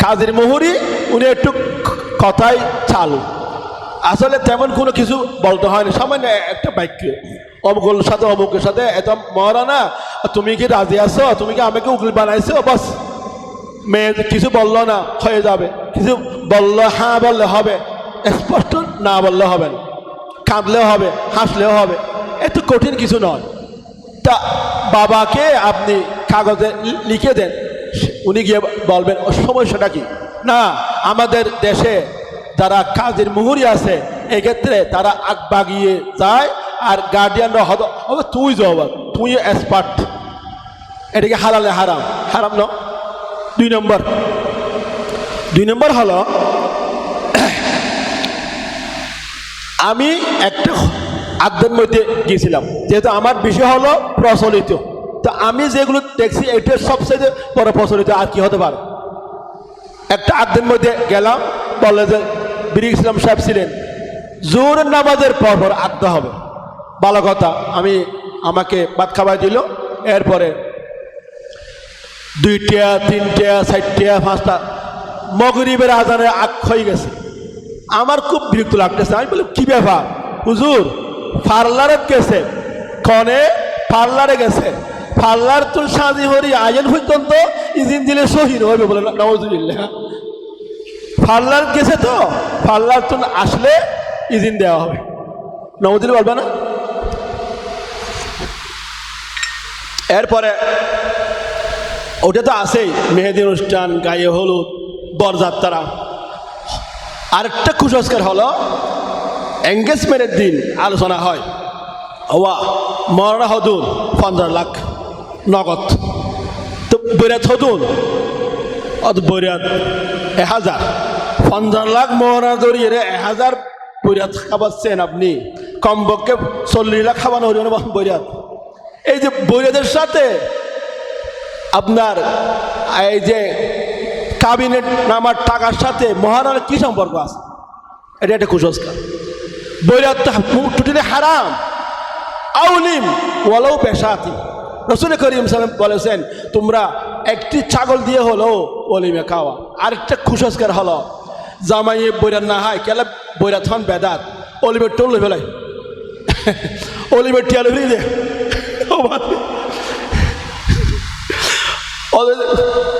কাজের মুহুরি, উনি একটু কথাই চালু, আসলে তেমন কোনো কিছু বলতে হয় না, সামান্য একটা বাক্য অমুকের সাথে অমুকের সাথে এত মহারানা তুমি কি রাজি আছো, তুমি কি আমাকে উকিল বানাইছো, বাস মেয়ে কিছু বললো না হয়ে যাবে, কিছু বললো হ্যাঁ বললে হবে, স্পষ্ট না বললে হবে না, কাঁদলেও হবে হাসলেও হবে, এত কঠিন কিছু নয়। তা বাবাকে আপনি কাগজে লিখে দেন, উনি গিয়ে বলবেন ও সমস্যাটা কি। না, আমাদের দেশে যারা কাজের মুহুরি আছে এক্ষেত্রে তারা আগ বাগিয়ে যায়, আর গার্ডিয়ানরা হবে তুই যাও, তুই এক্সপার্ট, এটাকে হালালে হারাম, হারাম ন। দুই নম্বর হলো আমি একটা আড্ডার মধ্যে গিয়েছিলাম, যেহেতু আমার বিষয় হলো প্রচলিত, তো আমি যেগুলো দেখছি এটা সবচেয়ে বড় প্রচলিত আর কি হতে পারে। একটা আড্ডার মধ্যে গেলাম, বললে যে বীর ইসলাম সাহেব ছিলেন, জোহরের নামাজের পর আড্ডা হবে, ভালো কথা। আমাকে ভাত খাবার দিল, এরপরে 2টা 3টা 4টা 5টা মগরিবের আজানের আগ হয়ে গেছে। আমার খুব বিরক্ত লাগতেছে, আমি বলি কি ব্যাপার হুজুর, পার্লারে গেছে, কনে পার্লারে গেছে, পার্লার তুল সাজি হরি আয়েন পর্যন্ত ইজিন দিলে শহীদ হবে বলে নওয়াজুবিল্লাহ। পার্লার গেছে তো পার্লার তুল আসলে ইজিন দেওয়া হবে, নওয়াজুবিল্লাহ বলবে না। এরপরে ওটা তো আছেই, মেহেদি অনুষ্ঠান, গায়ে হলুদ, বরযাত্রা। আরেকটা কুসংস্কার হলো এঙ্গেজমেন্টের দিন আলোচনা হয়, ওয়া মরনা হদুন 15 লাখ নগদ, তো বৈরাত হদুন অত বৈরাত 1000, 15 লাখ মরনা ধরিয়ে 1000 বৈরাত খাবাচ্ছেন আপনি, কমপক্ষে 40 লাখ খাবানো হরিও না বৈরাত। এই যে বৈরাতের সাথে আপনার এই যে ক্যাবিনেট নামার টাকার সাথে মহারানার কি সম্পর্ক আছে? এটা একটা কুসংস্কার। বৈরাত টোটালি হারাম, আউলিম ওয়ালাউ পেশাতি। রাসূল করিম সাল্লাল্লাহু আলাইহি ওয়াসাল্লাম বলেছেন তোমরা একটি ছাগল দিয়ে হলো অলিমে খাওয়া। আরেকটা কুসংস্কার হলো জামাইয়ে বৈরাত না হয় কেলা বৈরাত হন বেদাত, অলিমের টোল ফেলাই অলিমের টিয়াল ফেলে দে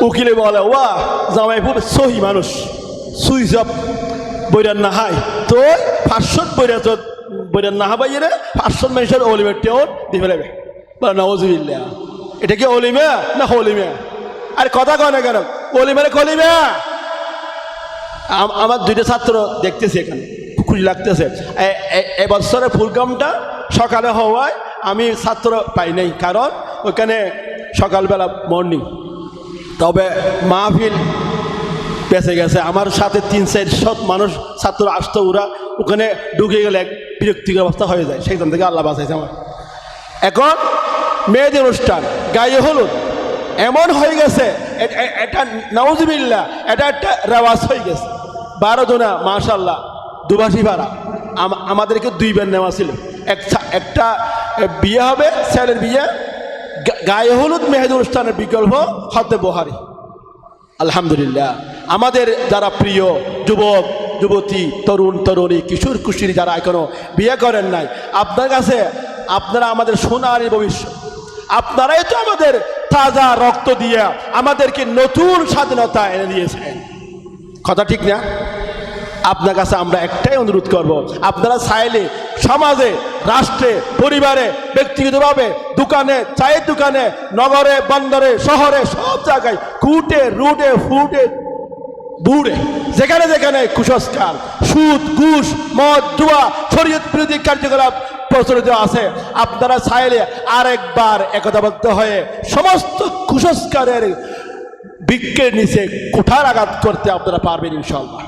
উকিলে বলে ওয়া জামাই খুব সহি মানুষ, সুইচ অফ বৈরাত না হয় তো 500 বৈরাত না হবাই 500 মানুষের অলিমের টিয়াল দিয়ে ফেলাবে, বলে নাউজুবিল্লাহ। এটা কি অলিমা না হলিমা? আরে কথা কয় না কেন, অলিমারে কলিমা। আমার 2টা ছাত্র দেখতেছি এখানে, খুশি লাগতেছে। এবছরের প্রোগ্রামটা সকালে হওয়ায় আমি ছাত্র পাই নাই, কারণ ওইখানে সকালবেলা মর্নিং, তবে মাহফিল বেঁচে গেছে। আমার সাথে 300-400 মানুষ ছাত্র আসতো, ওরা ওখানে ঢুকে গেলে এক বিরক্তিকর অবস্থা হয়ে যায়, সেইখান থেকে আল্লাহ বাঁচাইছে আমার। এখন মেয়েদের অনুষ্ঠান, গায়ে হলুদ এমন হয়ে গেছে, এটা নাউজুবিল্লাহ, এটা একটা রেওয়াজ হয়ে গেছে। 12 জনা মাশাআল্লাহ দুবাসী ভাড়া, আমাদেরকে 2 বার নেওয়া ছিল। একটা বিয়ে হবে, ছেলের বিয়ে, গায়ে হলুদ মেহেদি অনুষ্ঠানের বিকল্প হতে বহারি। আলহামদুলিল্লাহ, আমাদের যারা প্রিয় যুবক যুবতী, তরুণ তরুণী, কিশোর কুশির যারা এখনো বিয়ে করেন নাই, আপনার কাছে আপনারা আমাদের সোনালী ভবিষ্যৎ, আপনারাই তো আমাদের তাজা রক্ত দিয়ে আমাদেরকে নতুন স্বাধীনতা এনে দিয়েছেন, কথা ঠিক না? আপনার কাছে আমরা একটাই অনুরোধ করব, আপনারা চাইলে সমাজে, রাষ্ট্রে, পরিবারে, ব্যক্তিগতভাবে, দোকানে, চায়ের দোকানে, নগরে, বন্দরে, শহরে, সব জায়গায়, কুটে রুটে ফুটে বুড়ে যেখানে যেখানে কুসংস্কার, সুদ, ঘুষ, মদ, জুয়া, শরীয়ত বিরোধী কার্যকলাপ প্রচলিত আছে, আপনারা চাইলে আরেকবার একতাবদ্ধ হয়ে সমস্ত কুসংস্কারের বৃক্ষের নিচে কুঠার আঘাত করতে আপনারা পারবেন ইনশাআল্লাহ।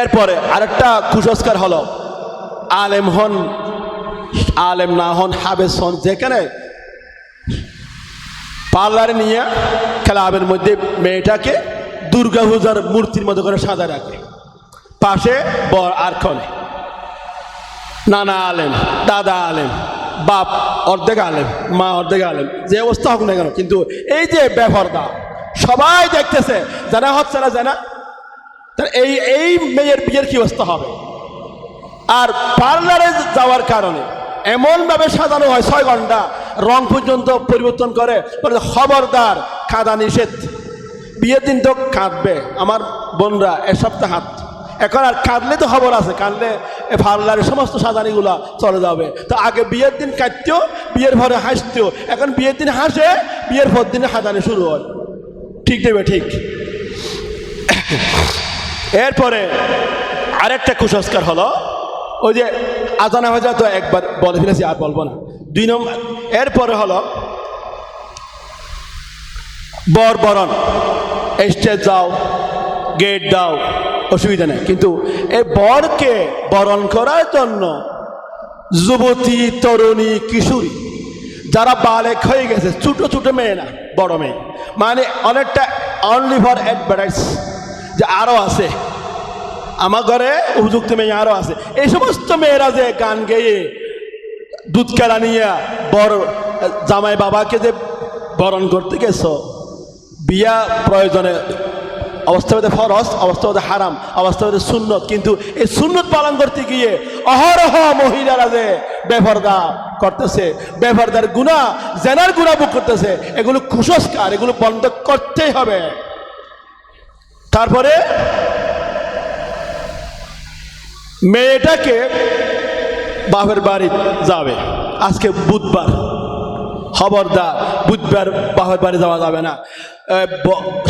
এরপরে আরেকটা কুসংস্কার হলো আলেম হন, আলেম না হন, হাবেস হন, যেখানে পার্লারে নিয়ে ক্লাবের মধ্যে মেয়েটাকে দুর্গা পূজার মূর্তির মতো করে সাজায় রাখে। পাশে বর আর কনে, নানা আলেম, দাদা আলেম, বাপ অর্ধেক আলেম, মা অর্ধেক আলেম, যে অবস্থা হোক না কেন, কিন্তু এই যে বেপরদা সবাই দেখতেছে, জানা হচ্ছে না জানা, এই এই মেয়ের বিয়ের কি অবস্থা হবে। আর পার্লারে যাওয়ার কারণে এমনভাবে সাজানো হয় 6 ঘন্টা, রং পর্যন্ত পরিবর্তন করে, খবরদার কাঁদা নিষেধ। বিয়ের দিন তো কাঁদবে আমার বোনরা, এ সপ্তাহ হাত, এখন আর কাঁদলে তো খবর আছে, কাঁদলে পার্লারের সমস্ত সাজানিগুলা চলে যাবে। তো আগে বিয়ের দিন কাঁদতেও, বিয়ের পরে হাসতেও, এখন বিয়ের দিন হাসে, বিয়ের পর দিনে সাজানি শুরু হয়। ঠিক দেবে ঠিক। এরপরে আরেকটা কুসংস্কার হলো, ওই যে আজানা ভাজা তো একবার বলে ফেলেছি, আর বলবো না। 2 নম্বর, এরপরে হলো বর বরণ, স্টেজ যাও, গেট দাও, অসুবিধা নেই, কিন্তু এই বরকে বরণ করার জন্য যুবতী, তরুণী, কিশোরী যারা বালেক হয়ে গেছে, ছোট ছোট মেয়ে না, বড় মেয়ে, মানে অনেকটা অনলি ফর অ্যাডভার্টাইজ, যে আরও আছে আমার ঘরে উপযুক্ত মেয়ে আরও আছে। এই সমস্ত মেয়েরা যে গান গেয়ে দুধ কেলা নিয়ে বড় জামাই বাবাকে যে বরণ করতে গেছ, বিয়া প্রয়োজনে অবস্থা হতে ফরজ, অবস্থা হতে হারাম, অবস্থা হতে সুন্নত, কিন্তু এই সুন্নত পালন করতে গিয়ে অহরহ মহিলারা যে বেপরদা করতেছে, বেপরদার গুনাহ, জেনার গুনাহ ভোগ করতেছে, এগুলো কুসংস্কার, এগুলো বন্ধ করতেই হবে। তারপরে মেয়েটাকে বাপের বাড়ি যাবে, আজকে বুধবার, খবরদার বুধবার বাপের বাড়ি যাওয়া যাবে না।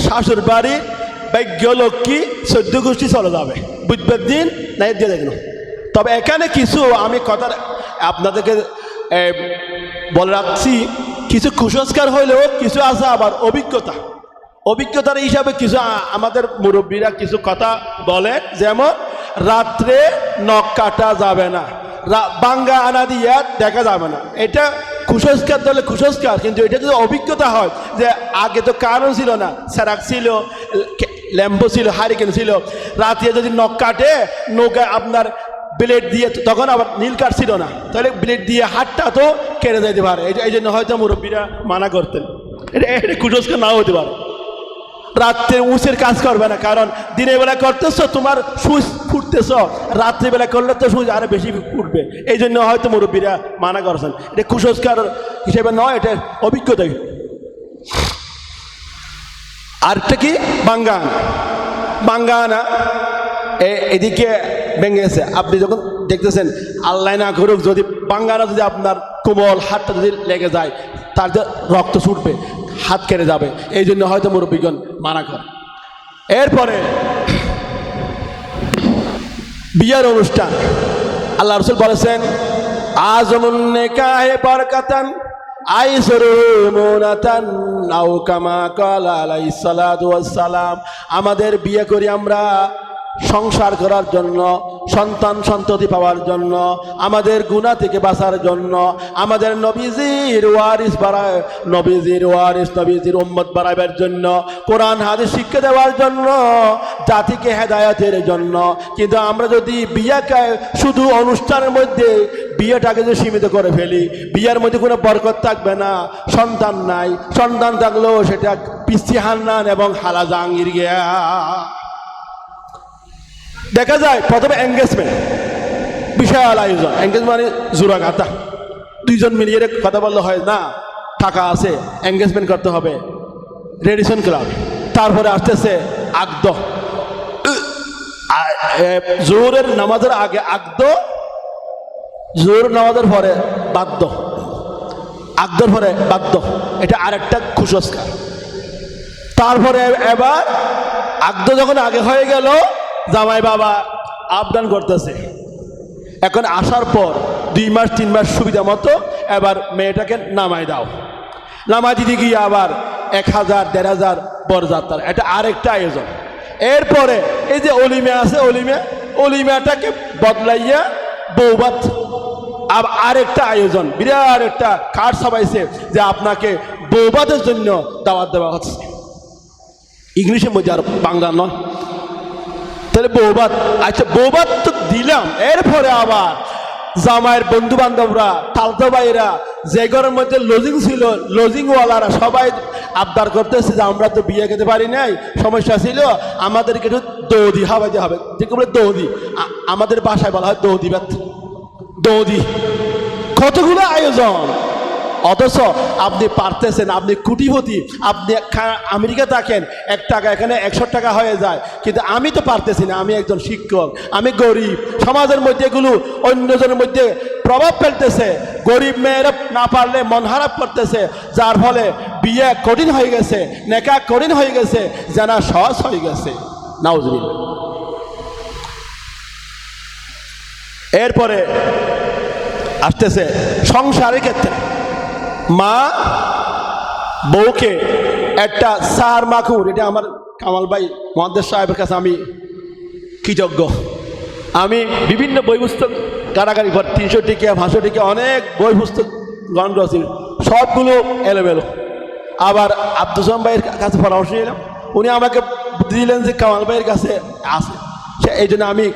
শাশুর বাড়ি ভাগ্য লক্ষ্মী 14 গোষ্ঠী চলে যাবে বুধবার দিন, নাই দিয়ে দেখুন। তবে এখানে কিছু আমি কথা আপনাদেরকে বলে রাখছি, কিছু কুসংস্কার হইলেও কিছু আছে আবার অভিজ্ঞতার হিসাবে কিছু আমাদের মুরব্বীরা কিছু কথা বলে, যেমন রাত্রে নখ কাটা যাবে না, বাঙ্গা আনা দিয়া দেখা যাবে না। এটা কুসংস্কার দলে কুসংস্কার, কিন্তু এটা যদি অভিজ্ঞতা হয় যে আগে তো কারণ ছিল না, সেরাক ছিল, ল্যাম্পো ছিল, হারিকেন ছিল, রাতে যদি নখ কাটে নৌকা আপনার ব্লেড দিয়ে, তখন আবার নীল কাঠ ছিল না, তাহলে ব্লেড দিয়ে হাতটা তো কেটে যেতে পারে, এই জন্য হয়তো মুরব্বীরা মানা করতেন। এটা কুসংস্কার নাও হতে পারে। রাত্রে উঁচের কাজ করবে না, কারণ দিনের বেলা করতেছ তোমার সুচ ফুটতেছ, রাত্রিবেলা করলে তো সুচ আরো বেশি ফুটবে, এই জন্য হয়তো মুরব্বীরা মানা করছেন। এটা কুসংস্কার হিসেবে নয়, এটা অভিজ্ঞতাই। আরেকটা কি, বাঙ্গানা এদিকে ভেঙে গেছে, আপনি যখন দেখতেছেন আল্লাহ না করুক যদি বাঙ্গানা যদি আপনার কোমল হাতটা যদি লেগে যায়, তার যে রক্ত ছুটবে, হাত কেটে যাবে, এই জন্য হয়তো মুরব্বীগণ মানা করে। এরপরে বিয়ের অনুষ্ঠান, আল্লাহ রাসূল বলেছেন আযমুন নিকাহে বারাকাতান আইসরু মুনাতান আও কামা ক্বালা আলাইহিস সালাতু ওয়াস সালাম। আমাদের বিয়ে করি আমরা সংসার করার জন্য, সন্তান সন্ততি পাওয়ার জন্য, আমাদের গুনাহ থেকে বাঁচার জন্য, আমাদের নবীজির ওয়ারিস বাড়ায়, নবীজির উম্মত বাড়াবার জন্য, কোরআন হাদিস শিক্ষা দেওয়ার জন্য, জাতিকে হেদায়েতের জন্য। কিন্তু আমরা যদি বিয়েকে শুধু অনুষ্ঠানের মধ্যে বিয়েটাকে যদি সীমিত করে ফেলি, বিয়ের মধ্যে কোনো বরকত থাকবে না, সন্তান নাই, সন্তান থাকলেও সেটা পিস্তি হান্নান এবং হালা জাহাঙ্গীর গিয়া। দেখা যায় প্রথমে এঙ্গেজমেন্ট, বিশাল আয়োজন, এঙ্গেজমেন্ট মানে জোড়া গাঁথা, 2 জন মিলিয়ে কথা বললে হয় না, টাকা আছে, এঙ্গেজমেন্ট করতে হবে, রেডিসন ক্লাব, তারপরে আসতেছে আকদ, জোহরের নামাজের আগে আকদ, জোহর নামাজের পরে বাদ্য, আকদর পরে বাদ্য, এটা আরেকটা কুসংস্কার। তারপরে এবার আকদ যখন আগে হয়ে গেল, জামাই বাবা আবদান করতেছে, এখন আসার পর 2 মাস 3 মাস সুবিধা মতো এবার মেয়েটাকে নামাই দাও, নামাই দিতে গিয়ে আবার 1000 1500 বরযাত্রা, এটা আরেকটা আয়োজন। এরপরে এই যে অলিমা আছে, অলিমাটাকে বদলাইয়া বৌভাত, আরেকটা আয়োজন, বিরাট একটা কার্ড ছাপাইছে যে আপনাকে বৌভাতের জন্য দাওয়াত দেওয়া হচ্ছে, ইংলিশের মধ্যে আর বাংলা নয়। তো তাহলে বৌভাত, আচ্ছা বৌভাত তো দিলাম, এরপরে আবার জামাইয়ের বন্ধু বান্ধবরা, তালতো ভাইরা, যে ঘরের মধ্যে লজিং ছিল, লজিংওয়ালারা সবাই আবদার করতেছে যে আমরা তো বিয়ে খেতে পারি নাই, সমস্যা ছিল, আমাদেরকে একটু দৌদি খাওয়াইতে হবে। ঠিক বলে দৌদি, আমাদের বাসায় বলা হয় দৌদি ভাত, দৌদি। কতগুলো আয়োজন, অথচ আপনি পারতেছেন, আপনি কোটিপতি, আপনি আমেরিকা থাকেন, 1 টাকা এখানে 100 টাকা হয়ে যায়, কিন্তু আমি তো পারতেছি না। আমি একজন শিক্ষক, আমি গরিব, সমাজের মধ্যে এগুলো অন্যজনের মধ্যে প্রভাব ফেলতেছে। গরিব মেয়েরা না পারলে মন খারাপ করতেছে, যার ফলে বিয়ে কঠিন হয়ে গেছে, নেকা কঠিন হয়ে গেছে, জানা সহজ হয়ে গেছে। নাউজুবিল্লাহ। এরপরে আসতেছে সংসারের ক্ষেত্রে, মা বউকে একটা সার মাখুর, এটা আমার কামাল ভাই মহাদেশ সাহেবের কাছে আমি কৃতজ্ঞ। আমি বিভিন্ন বই পুস্তক কারাগারি ঘর 300 টিকা 500 টিকা অনেক বই পুস্তক গ্রহণ করেছি, সবগুলো এলোমেলো। আবার আব্দুল সালাম ভাইয়ের কাছে পরামর্শ নিলাম, উনি আমাকে দিলেন যে কামাল ভাইয়ের কাছে আছে, সে এই জন্য আমি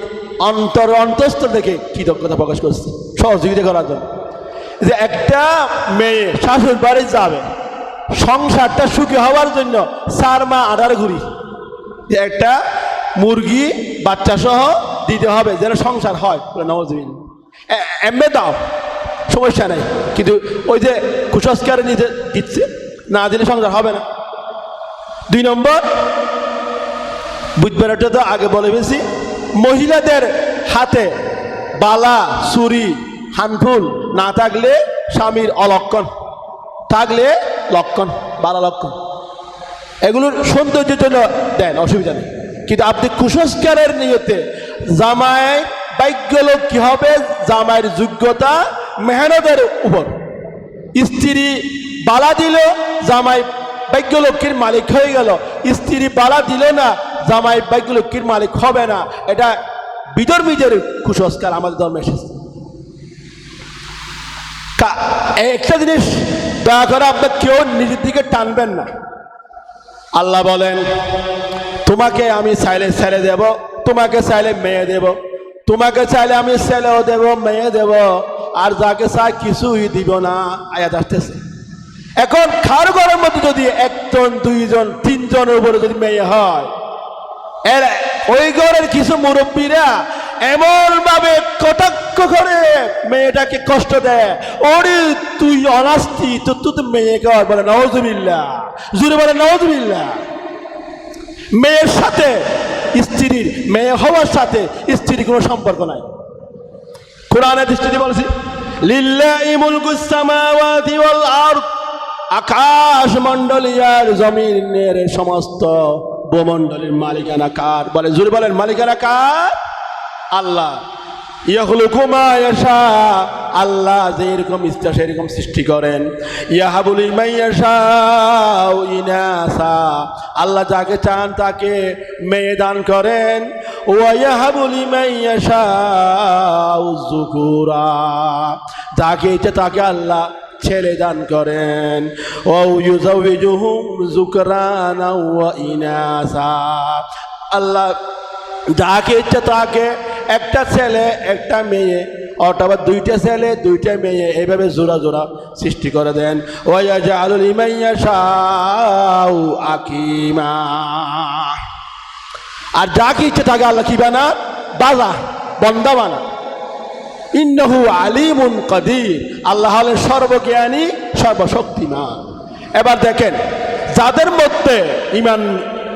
অন্তঃস্থল থেকে কৃতজ্ঞতা প্রকাশ করছি সহযোগিতা করার জন্য। যে একটা মেয়ে শাশুড় বাড়ি যাবে সংসারটা সুখী হওয়ার জন্য 4 মা আধার ঘুরি, একটা মুরগি বাচ্চা সহ দিতে হবে যেন সংসার হয়। এমনি দাও সমস্যা নেই, কিন্তু ওই যে কুসংস্কারে নিজে দিচ্ছে, না দিলে সংসার হবে না। 2 নম্বর, বুধবার তো আগে বলে বেশি, মহিলাদের হাতে বালা চুরি হানফুল না থাকলে স্বামীর অলক্ষণ, থাকলে লক্ষণ, বালা লক্ষণ, এগুলোর সৌন্দর্যের জন্য দেন, অসুবিধা নেই। কিন্তু আপনি কুসংস্কারের নিয়তে জামাই ভাগ্য লোক কি হবে, জামাইয়ের যোগ্যতা মেহনতের উপর। স্ত্রী বালা দিল, জামাই ভাগ্য লক্ষ্মীর মালিক হয়ে গেল, স্ত্রী বালা দিল না, জামাই ভাগ্য লক্ষ্মীর মালিক হবে না। এটা বিধর্মীদের কুসংস্কার আমাদের ধর্মে এসেছে। একটা জিনিস দয়া করে আপনার কেউ নিজের দিকে টানবেন না। আল্লাহ বলেন, তোমাকে আমি চাইলে ছেলে দেব, তোমাকে চাইলে মেয়ে দেব, তোমাকে চাইলে আমি ছেলেও দেব মেয়ে দেব, আর যাকে চাই কিছুই দিব না। আয়াত আসতেছে। এখন কারো ঘরের মধ্যে যদি 1 জন 2 জন 3 জনের উপরে যদি মেয়ে হয়, এর ওই ঘরের কিছু মুরব্বীরা এমন ভাবে কটাক্ষ করে মেয়েটাকে কষ্ট দেয়, ওরে তুই অনাস্তি, তুই তো মেয়েকে হয়, বলে নাউজুবিল্লাহ, জুড়ে বলে নাউজুবিল্লাহ। মেয়ের সাথে স্ত্রীর, মেয়ে হওয়ার সাথে স্ত্রীর কোনো সম্পর্ক নাই। কোরআনের দৃষ্টিতে বলছি, লিল্লাহি মুলকুস সামাওয়াতি ওয়াল আরদ, আকাশ মণ্ডলী আর জমিনের সমস্ত ভূমণ্ডলীর মালিকানা কার? বলে জোরে বলেন, মালিকানা কার? আল্লাহ। ইয়াখলুকু মা ইয়াশা, আল্লাহ যেরকম ইচ্ছা সেরকম সৃষ্টি করেন। ইয়াহাবু লিমান ইয়াশাউ ইনাসা, আল্লাহ যাকে চান তাকে মেয়ে দান করেন। ওয়া ইয়াহাবু লিমান ইয়াশাউ যুকুরা, যাকে ইচ্ছা তাকে আল্লাহ ছেলে দান করেন। ও ইউজাউইজুহুম যুকরানা ওয়া ইনাসা, আল্লাহ যাকে ইচ্ছা তাকে একটা ছেলে একটা মেয়ে, অথবা 2টা ছেলে 2টা মেয়ে, এইভাবে জোড়া জোড়া সৃষ্টি করে দেন। ওয়া ইয়াজআলু লিমান ইয়াশাউ আকিমা, আর যাকে ইচ্ছা তাকে আল্লাহ কি বানান? বাজা, বন্দা বানান। ইন্নাহু আলিমুন কাদির, আল্লাহ হলেন সর্বজ্ঞানী সর্বশক্তিমান। এবার দেখেন, যাদের মধ্যে ইমান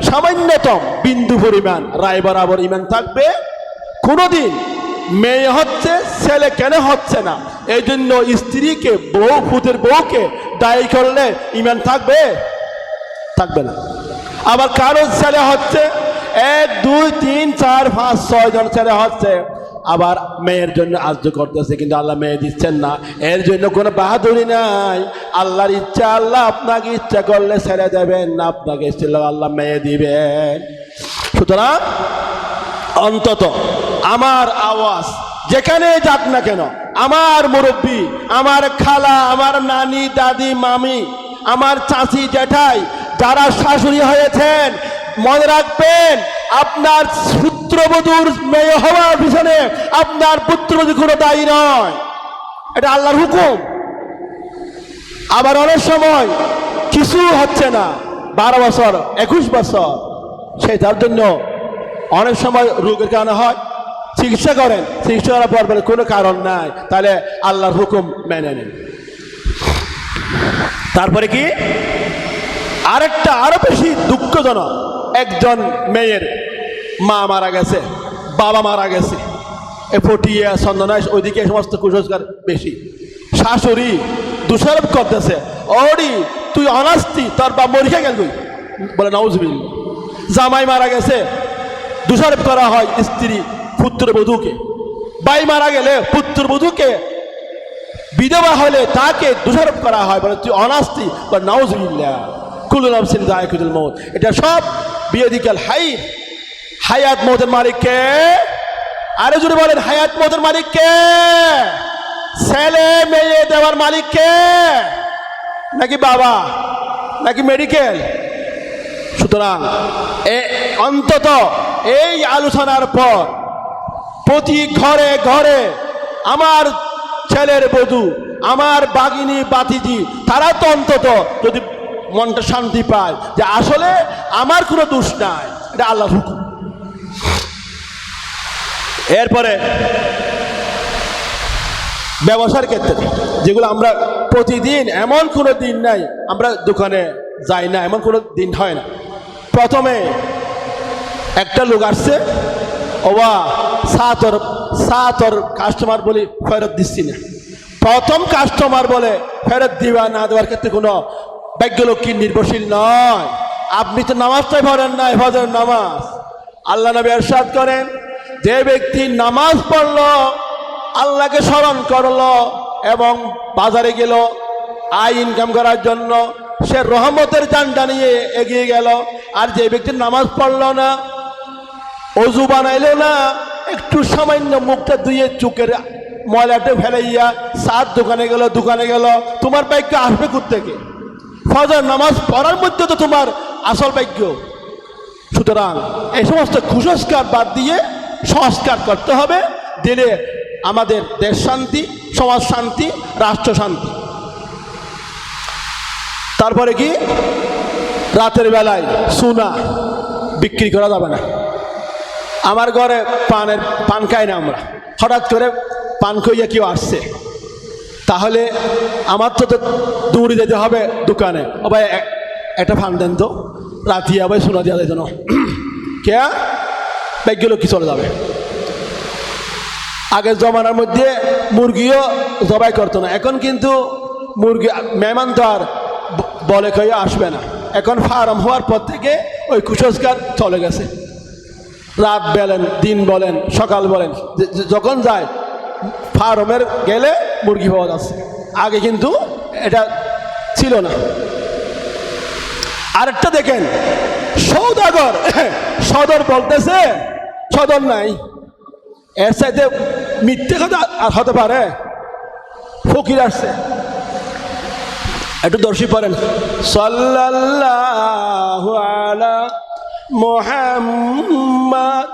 সামান্যতম বিন্দু পরিমাণ রায় বরাবর ইমান থাকবে, কোনোদিন মেয়ে হচ্ছে ছেলে কেন হচ্ছে না এই জন্য স্ত্রীকে, বউ ফুতের বউকে দায়ী করলে ইমান থাকবে? থাকবে না। আবার কারো ছেলে হচ্ছে 1 2 3 4 5 6 জন ছেলে হচ্ছে, আবার মেয়ের জন্য আর্য করতেছে, কিন্তু আল্লাহ মেয়ে দিচ্ছেন না। এর জন্য কোনো বাহাদুরি নাই, আল্লাহর ইচ্ছা। আল্লাহ আপনাকে ইচ্ছা করলে ছেড়ে দেবেন না, আপনাকে ইচ্ছা আল্লাহ মেয়ে দিবেন। সুতরাং অন্তত আমার আওয়াজ যেখানে যাক না কেন, আমার মুরব্বী, আমার খালা, আমার নানি, দাদি, মামি, আমার চাচি, জেঠাই, যারা শাশুড়ি হয়েছেন, মনে রাখবেন আপনার পুত্রবধূর মেয়ে হওয়ার পিছনে আপনার পুত্রবধূ কোনো দায়ী নয়, এটা আল্লাহর হুকুম। আবার অনেক সময় কিছু হচ্ছে না, 12 বছর 21 বছর, সেটার জন্য অনেক সময় রোগের কারণে হয়, চিকিৎসা করেন, চিকিৎসা করার পর বলে কোনো কারণ নাই, তাহলে আল্লাহর হুকুম মেনে নেন। তারপরে কি আরেকটা আরো বেশি দুঃখজনক, একজন মেয়ের মা মারা গেছে, বাবা মারা গেছে, এ ফটিয়া চন্দনায় ওইদিকে সমস্ত কুসংস্কার বেশি, শাশুড়ি দোষারোপ করতেছে, ওরি তুই অনাস্তি, তোর বাপ মরিয়া গেল বলে নাউজুবিল্লাহ। জামাই মারা গেছে, দোষারোপ করা হয় স্ত্রী পুত্রবধূকে, ভাই মারা গেলে পুত্রবধূকে, বিধবা হলে তাকে দোষারোপ করা হয়, বলে তুই অনাস্তি বা নাউজুবিল্লাহ। কুল্লু নাফসিন যায়িকাতুল মউত, এটা সব বিয়াদিকাল হাই। হায়াত মউতের মালিক কে? আরে জোরে বলেন, হায়াত মউতের মালিক কে? ছেলে মেয়ে দেওয়ার মালিক কে? নাকি বাবা, নাকি মেডিকেল? সুতরাং অন্তত এই আলোচনার পর প্রতি ঘরে ঘরে আমার ছেলের বধূ, আমার বাগিনী বাতিজি, তারা তো অন্তত যদি মনটা শান্তি পায় যে আসলে আমার কোনো দোষ নাই, এটা আল্লাহর হুকুম। এরপরে ব্যবসার ক্ষেত্রে, যেগুলো আমরা প্রতিদিন, এমন কোনো দিন নাই আমরা দোকানে যাই না, এমন কোনো দিন হয় না। প্রথমে একটা লোক আসছে, ওবা সাতর কাস্টমার বলি ফেরত দিচ্ছি না। প্রথম কাস্টমার বলে ফেরত দিবা না দেওয়ার ক্ষেত্রে কোনো ভাগ্যলক্ষ্মী নির্ভরশীল নয়। আপনি তো নামাজটাই পড়েন নাই, ফজরের নামাজ। আল্লাহ নবী ইরশাদ করেন, যে ব্যক্তি নামাজ পড়ল, আল্লাহকে স্মরণ করলো এবং বাজারে গেল আয় ইনকাম করার জন্য, সে রহমতের জানটা নিয়ে এগিয়ে গেল। আর যে ব্যক্তি নামাজ পড়লো না, অজু বানাইলো না, একটু সামান্য মুখটা ধুয়ে চোখের ময়লাটা ফেলাইয়া দোকানে গেল, তোমার ভাগ্য আসবে কোত্থেকে? ফজর নামাজ পড়ার মধ্যে তো তোমার আসল ভাগ্য। সুতরাং এই সমস্ত কুসংস্কার বাদ দিয়ে সংস্কার করতে হবে, দিলে আমাদের দেশ শান্তি, সমাজ শান্তি, রাষ্ট্র শান্তি। তারপরে কি, রাতের বেলায় সোনা বিক্রি করা যাবে না। আমার ঘরে পান খাই না আমরা, হঠাৎ করে পান খাইয়া কেউ আসছে, তাহলে আমার তো দৌড়ে যেতে হবে দোকানে, ও ভাই একটা ফান দেন তো, রাতিয়া ভাই সোনা দেওয়া যেত না, কে ব্যাগগুলো কি চলে যাবে। আগের জমানার মধ্যে মুরগিও জবাই করতো না, এখন কিন্তু মুরগি মেহমান তো আর বলে কয়ে আসবে না, এখন ফার্ম হওয়ার পর থেকে ওই কুসংস্কার চলে গেছে। রাত বলেন, দিন বলেন, সকাল বলেন, যখন যায় ফার্মের গেলে মুরগি পাওয়া যাচ্ছে, আগে কিন্তু এটা ছিল না। আরেকটা দেখেন, সৌদাগর সদর বলতেছে সদর নাই, এর সাথে মিথ্যে কথা আর হতে পারে? ফকির আসছে, একটু দর্শী পড়েন, সাল্লাল্লাহু আলা মুহাম্মাদ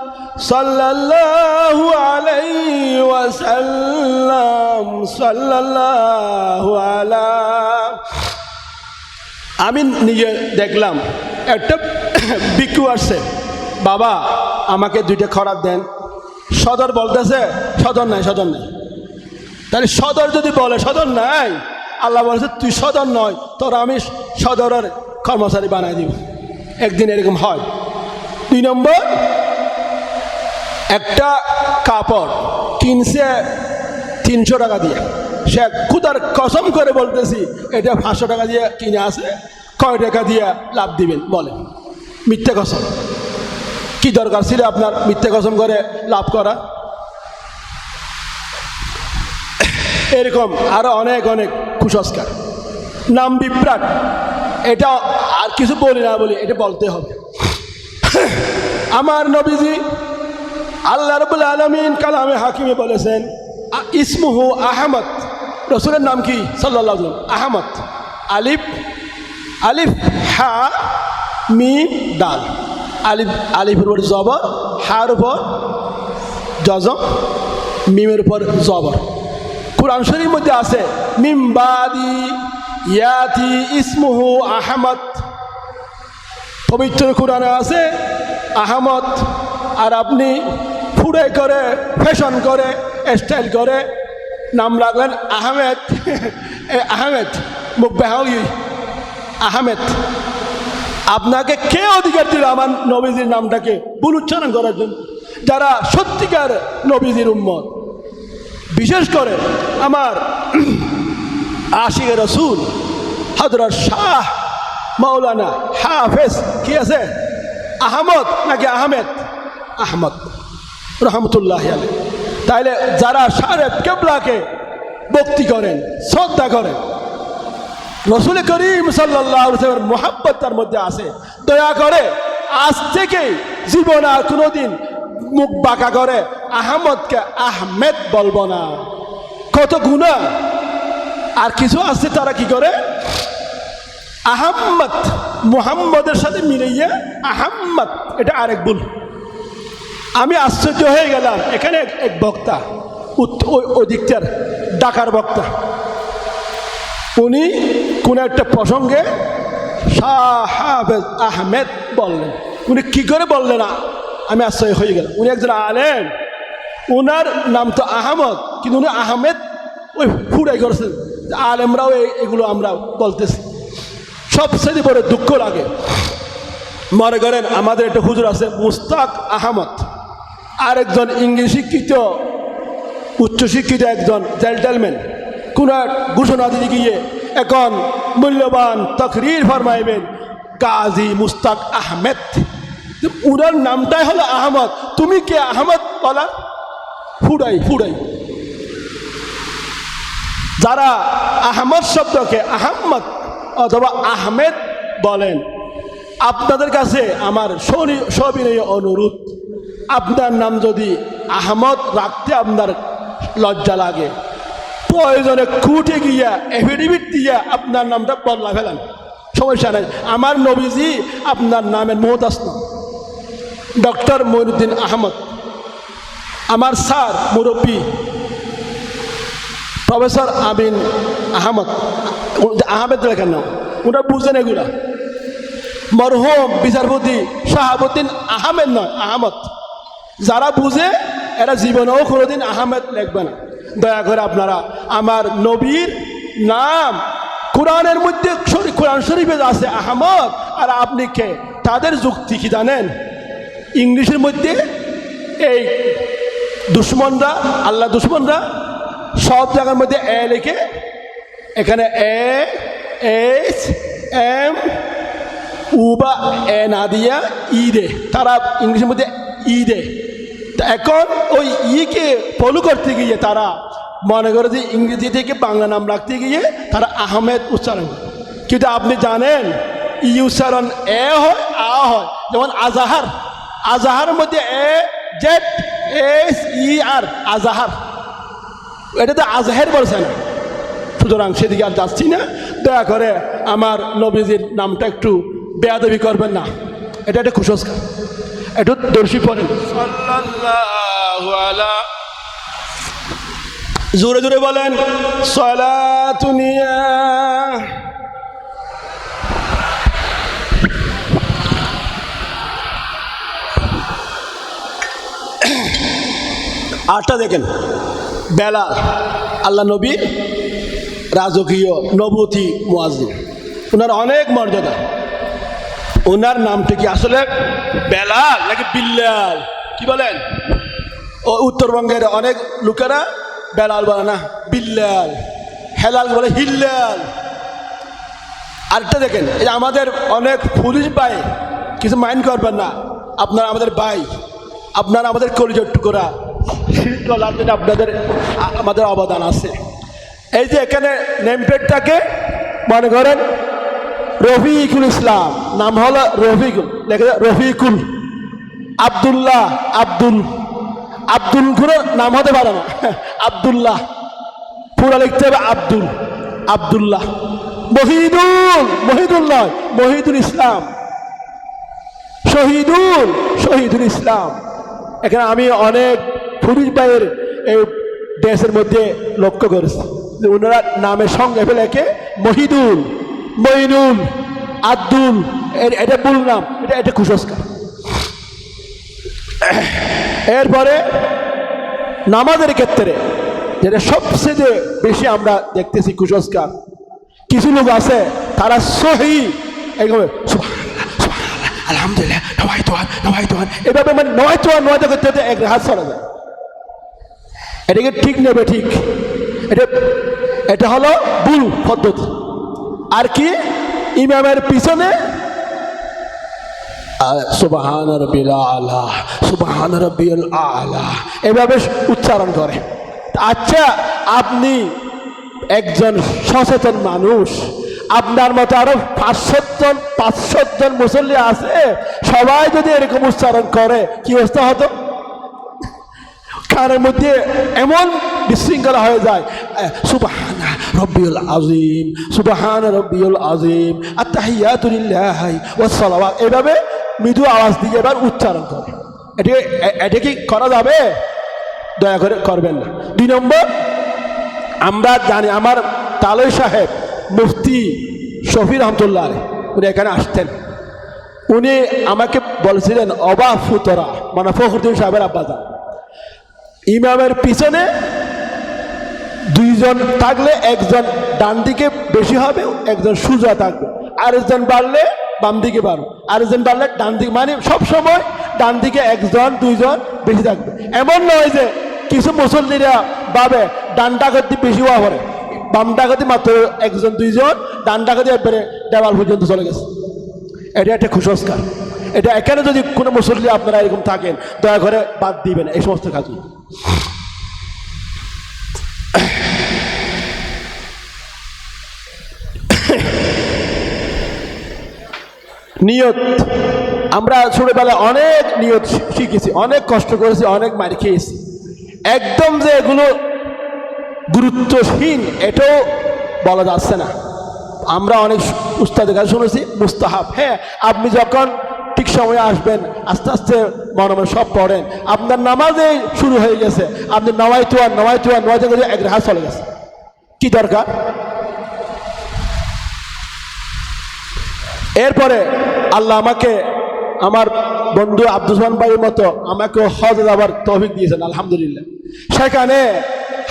সাল্লাল্লাহু আলাইহি ওয়াসাল্লাম সাল্লাল্লাহু আলা। আমি নিজে দেখলাম একটা ভিক্ষু আসছে, বাবা আমাকে 2টা খরাত দেন। সদর বলতেছে সদর নাই, সদর নাই। তাহলে সদর যদি বলে সদর নাই, আল্লাহ বলছে তুই সদর নয়, তোর আমি সদরের কর্মচারী বানাই দিব। একদিন এরকম হয়। 2 নম্বর, একটা কাপড় কিনছে 300 টাকা দিয়ে, সে খুদার কসম করে বলতেছি এটা 500 টাকা দিয়ে কিনে আসে, কয় টাকা দিয়ে লাভ দিবেন বলেন? মিথ্যা কসম। কি দরকার ছিল আপনার মিথ্যা কসম করে লাভ করা? এরকম আরো অনেক অনেক কুসংস্কার, নাম বিভ্রাট, এটা আর কিছু বলি না বলি, এটা বলতে হবে। আমার নবীজি আল্লাহ রাব্বুল আলামিন কালামে হাকিমে বলেছেন, ইসমুহু আহমদ, রসুলের নাম কি সাল্লাল্লাহু আলাইহি ওয়াসাল্লাম? আহমদ, আলিফ হা মিম দাল, আলিফের উপর জবর, হার উপর জজম, মিমের উপর জবর। কুরআন শরীফের মধ্যে আছে মিম বাদি ইয়াতি ইসমুহু আহমদ। পবিত্র কোরআনে আছে আহমদ, আর আপনি ফুড়ে করে, ফ্যাশন করে, স্টাইল করে নাম রাখলেন আহমেদ। আহমেদ মুখ বেহাউই আহমেদ। আপনাকে কে অধিকার দিল আমার নবীজির নামটাকে ভুল উচ্চারণ করার জন্য? যারা সত্যিকার নবীজির উম্মত, বিশেষ করে আমার আশিকে রসুল হযরত শাহ মাওলানা হাফেজ কি আছে আহমদ নাকি আহমেদ? আহমদ রহমতুল্লাহ আলাইহি। তাইলে যারা সারেব কেবলাকে ভক্তি করেন, শ্রদ্ধা করেন, রসুল করিম সাল্লাল্লাহু আলাইহি ওয়াসাল্লামের মুহাব্বত তার মধ্যে আছে, দয়া করে আজ থেকে জীবন আর কোনোদিন মুখ বাঁকা করে আহমদকে আহমেদ বলবো না। কত গুনাহ। আর কিছু আছে তারা কি করে আহম্মদ মুহাম্মদের সাথে মিলাইয়া আহম্মদ, এটা আরেক ভুল। আমি আশ্চর্য হয়ে গেলাম, এখানে এক বক্তা, ওই দিকটার ঢাকার বক্তা, উনি কোন একটা প্রসঙ্গে শাহ হাফেজ আহমেদ বললেন। উনি কি করে বললেন আমি আশ্চর্য হয়ে গেলাম। উনি একজন আলেম, ওনার নাম তো আহমদ, কিন্তু উনি আহমেদ ওই ফুড়াই করেছেন। আলেমরাও এগুলো আমরা বলতেছি। সবচেয়ে বড় দুঃখ লাগে, মনে করেন আমাদের একটা হুজুর আছে মুস্তাক আহমদ, আরেকজন ইংরেজি শিক্ষিত উচ্চশিক্ষিত একজন জেন্টলম্যান কোন ঘোষণা দিতে গিয়ে এখন মূল্যবান তকরির ফরমাইবেন গাজী মুস্তাক আহমেদ। উনার নামটাই হলো আহমদ, তুমি কে আহমদ বলা? ফুড়াই ফুড়াই। যারা আহমদ শব্দকে আহম্মদ অথবা আহমেদ বলেন, আপনাদের কাছে আমার সবিনয় অনুরোধ, আপনার নাম যদি আহমদ রাখতে আপনার লজ্জা লাগে, প্রয়োজনে কোর্টে গিয়া এফিডেভিট দিয়া আপনার নামটা বদলা ফেলেন, সমস্যা নেই। আমার নবীজি আপনার নামের মুহতাজ না, ডক্টর মঈনুদ্দিন আহমদ। আমার স্যার মুরব্বী প্রফেসর আমিন আহমদ, আহমেদ লেখেন না, ওটা বুঝেন এগুলা। মরহুম বিচারপতি শাহাবুদ্দিন আহমেদ নয়, আহমদ। যারা বুঝে এরা জীবনেও কোনোদিন আহমেদ লিখবে না। দয়া করে আপনারা আমার নবীর নাম কোরআনের মধ্যে, কোরআন শরীফে আছে আহমদ, আর আপনি কে? তাদের যুক্তি কি জানেন? ইংলিশের মধ্যে এই দুশ্মনরা, আল্লাহ দুশ্মনরা সব জায়গার মধ্যে এ লিখে, এখানে এ এইচ এম উ বা এ না দিয়া ই দে, তারা ইংলিশের মধ্যে ই দে। এখন ওই ইকে ফলো করতে গিয়ে তারা মনে করে যে ইংরেজি থেকে বাংলা নাম রাখতে গিয়ে তারা আহমেদ উচ্চারণ করে। কিন্তু আপনি জানেন ই উচ্চারণ এ হয়, আ হয়। যেমন আজাহার, আজাহারের মধ্যে এ জেড এস ই আর, আজাহার, এটা তো আজহার বলছে না। সুতরাং সেদিকে আর যাচ্ছি না। দয়া করে আমার নবীজির নামটা একটু বেয়াদবি করবেন না, এটা একটা কুসংস্কার, একটু দর্শী পড়েন সাল্লাল্লাহু আলা, জোরে জোরে বলেন সালাতুনিয়া। আটটা দেখেন, বেলাল আল্লাহ নবীর রাজকীয় নবুতি মুয়াজ্জিন, ওনার অনেক মর্যাদা। ওনার নামটা কি আসলে বেলাল নাকি বিল্লাল? কি বলেন? ও উত্তরবঙ্গের অনেক লোকেরা বেলাল বলে না, বিল্লাল, হেলাল বলে হিল্লাল। আরেকটা দেখেন, এই আমাদের অনেক পুলিশ ভাই, কিছু মাইন্ড করবেন না, আপনারা আমাদের ভাই, আপনারা আমাদের কলিজার টুকরা, আপনাদের আমাদের অবদান আছে। এই যে এখানে নেমপ্লেটটাকে মনে করেন রফিকুল ইসলাম, নাম হলো রফিকুল, লেখা যায় রফিকুল। আবদুল্লাহ, আব্দুল, আব্দুল কোনো নাম হতে পারে না, আবদুল্লাহ পুরা লিখতে হবে আব্দুল, আবদুল্লাহ। মহিদুল, মহিদুল নয়, মহিদুল ইসলাম। শহীদুল ইসলাম। এখানে আমি অনেক পুরুষ ভাইয়ের এই দেশের মধ্যে লক্ষ্য করেছি যে ওনারা নামের সঙ্গে ফেলেকে মইনুল, আব্দুল, এটা বললাম, এটা কুসংস্কার। এরপরে নামাজের ক্ষেত্রে যেটা সবচেয়ে বেশি আমরা দেখতেছি কুসংস্কার, কিছু লোক আছে তারা সহি এভাবে আলহামদুলিল্লাহ নওয়াইতুন এভাবে মানে নওয়াইতো করতে এক হাত সরা যায়। এটাকে ঠিক নেবে ঠিক, এটা হলো ভুল পদ্ধতি। আর কি ইমামের পিছনে সুবহান রাব্বিল আলা, সুবহান রাব্বিল আলা এভাবে উচ্চারণ করে। আচ্ছা, আপনি একজন সচেতন মানুষ, আপনার মতো আরো 500 জন মুসল্লি আছে, সবাই যদি এরকম উচ্চারণ করে কি অবস্থা হতো? কানের মধ্যে এমন বিশৃঙ্খলা হয়ে যায়, সুবহানা রব্বিউল আযীম, সুবহানা রব্বিউল আযীম, আত-তাহিয়াতু লিল্লাহি ওয়াস সালাওয়াত এভাবে মৃদু আওয়াজ দিয়ে এবার উচ্চারণ করে। এটা কি করা যাবে? দয়া করে করবেন না। 2 নম্বর, আমরা জানি আমার তালই সাহেব মুফতি শফি রহমতুল্লাহ উনি এখানে আসতেন, উনি আমাকে বলছিলেন অবা ফুতরা মানে ফখরুদ্দিন সাহেবের আব্বাজান, ইমামের পিছনে 2 জন থাকলে একজন ডান দিকে বেশি হবে, একজন সোজা থাকবে, আরেকজন বাড়লে বাম দিকে বাড়বে, আরেকজন বাড়লে ডান দিকে, মানে সবসময় ডান দিকে 1 জন 2 জন বেশি থাকবে। এমন নয় যে কিছু মুসল্লিরা ভাবে ডানটা করতে বেশি হওয়া পরে, বামটা করতে মাত্র 1 জন 2 জন, ডানটা করতে একবারে দেওয়াল পর্যন্ত চলে গেছে। এটা একটা কুসংস্কার। এটা এখানে যদি কোনো মুসল্লি আপনারা এরকম থাকেন, দয়া করে বাদ দিবেন এই সমস্ত কাজ। নিয়ত, আমরা ছোটবেলায় অনেক নিয়ত শিখেছি, অনেক কষ্ট করেছি, অনেক মার খেয়েছি। একদম যে এগুলো গুরুত্বহীন এটাও বলা যাচ্ছে না। আমরা অনেক উস্তাদের কাছে শুনেছি মুস্তাহাব। হ্যাঁ, আপনি যখন ঠিক সময়ে আসবেন, আস্তে আস্তে মনে মনে সব পড়েন, আপনার নামাজে শুরু হয়ে গেছে, আপনি নওয়াইতু করে 1 হাত চলে গেছে, কি দরকার? এরপরে আল্লাহ আমাকে আমার বন্ধু আব্দুসমান ভাইয়ের মতো আমাকে হজে যাবার তৌফিক দিয়েছেন আলহামদুলিল্লাহ। সেখানে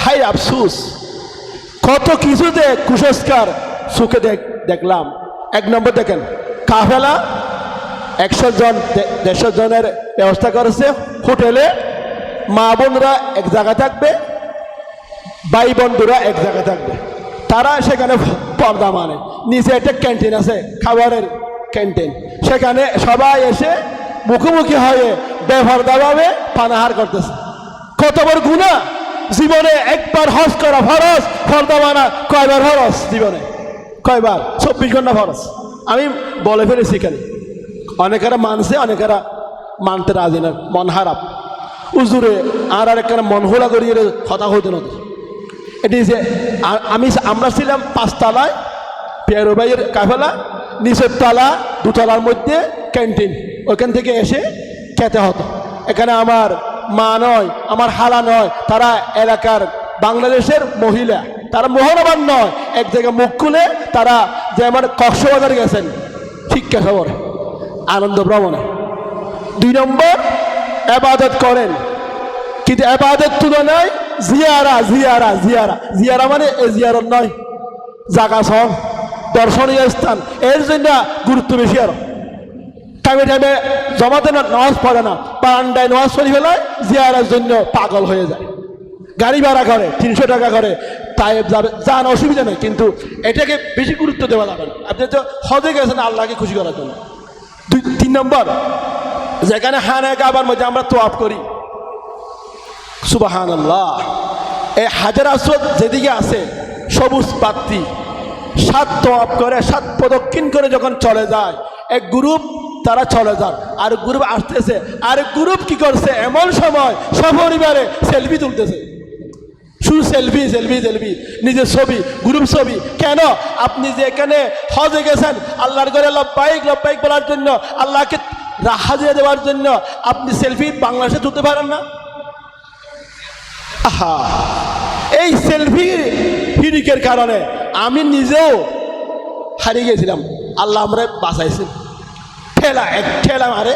হাই আফসুস, কত কিছুতে কুসংস্কার চোখে দেখলাম। 1 নম্বর দেখেন, কাফেলা 100 জন 150 জনের ব্যবস্থা করেছে হোটেলে, মা বোনরা এক জায়গায় থাকবে, ভাই বন্ধুরা এক জায়গায় থাকবে, তারা সেখানে পর্দা মানে, নিচে একটা ক্যান্টিন আছে, খাবারের ক্যান্টিন, সেখানে সবাই এসে মুখোমুখি হয়ে বেপরদাভাবে পানাহার করতেছে। কত বড় গুনাহ! জীবনে একবার হজ করা ফরজ, পর্দা মানা কয়বার ফরজ জীবনে? কয়বার? 24 ঘন্টা ফরজ। আমি বলে ফেলেছি এখানে, অনেকেরা মানছে, অনেকেরা মানতে রাজি না, মন খারাপ উজুরে আর একটা মন হোলা করিয়ে কথা হইতে না। এটি যে আমরা ছিলাম 5 তলায়, পেয়ারো ভাইয়ের কাফেলা, নিচের তলা 2 তলার মধ্যে ক্যান্টিন, ওইখান থেকে এসে খেতে হতো। এখানে আমার মা নয়, আমার হালা নয়, তারা এলাকার বাংলাদেশের মহিলা, তারা মোহনবান নয়, এক জায়গায় মুখ খুলে তারা যে আমার কক্সবাজার গেছেন শিক্ষা খবরে, আনন্দ ভ্রমণে। 2 নম্বর, ইবাদত করেন, কিন্তু ইবাদত তুলনায় জিয়ারা মানে এই জিয়ারত নয়, জাগা সন দর্শনীয় স্থান, এর জন্য গুরুত্ব বেশি। আরো টাইমে টাইমে জমাতে নামাজ পড়ে না, বারান্দায় নামাজ পড়ি ফেলায়, জিয়ারার জন্য পাগল হয়ে যায়, গাড়ি ভাড়া করে 300 টাকা করে, তাই যান অসুবিধা নেই, কিন্তু এটাকে বেশি গুরুত্ব দেওয়া যাবে না। আপনি তো হজে গেছেন আল্লাহকে খুশি করার জন্য। 3 নম্বর, যেখানে হানে কাবার মধ্যে আমরা তোয়াফ করি, সুবহানাল্লাহ, এই হাজার আসওয়াদ যেদিকে আছে সবুজ পাত্তি, 7 তোয়াফ করে 7 প্রদক্ষিণ করে যখন চলে যায়, এক গ্রুপ তারা চলে যান, আর গ্রুপ আসতেছে, আর গ্রুপ কি করছে, এমন সময় সপরিবারে সেলফি তুলতেছে, শুধু সেলফি, নিজের ছবি, গ্রুপ ছবি। কেন? আপনি যে এখানে হজে গেছেন আল্লাহর ঘরে লব্বাইক বলার জন্য, আল্লাহকে হাজিরা দেওয়ার জন্য আপনি সেলফি বাংলাদেশে তুলতে পারেন না? আহা, এই সেলফি হিরিকের কারণে আমি নিজেও হারিয়ে গেছিলাম। আল্লাহ আমরা বাঁচাইছেন। ঠেলা মারে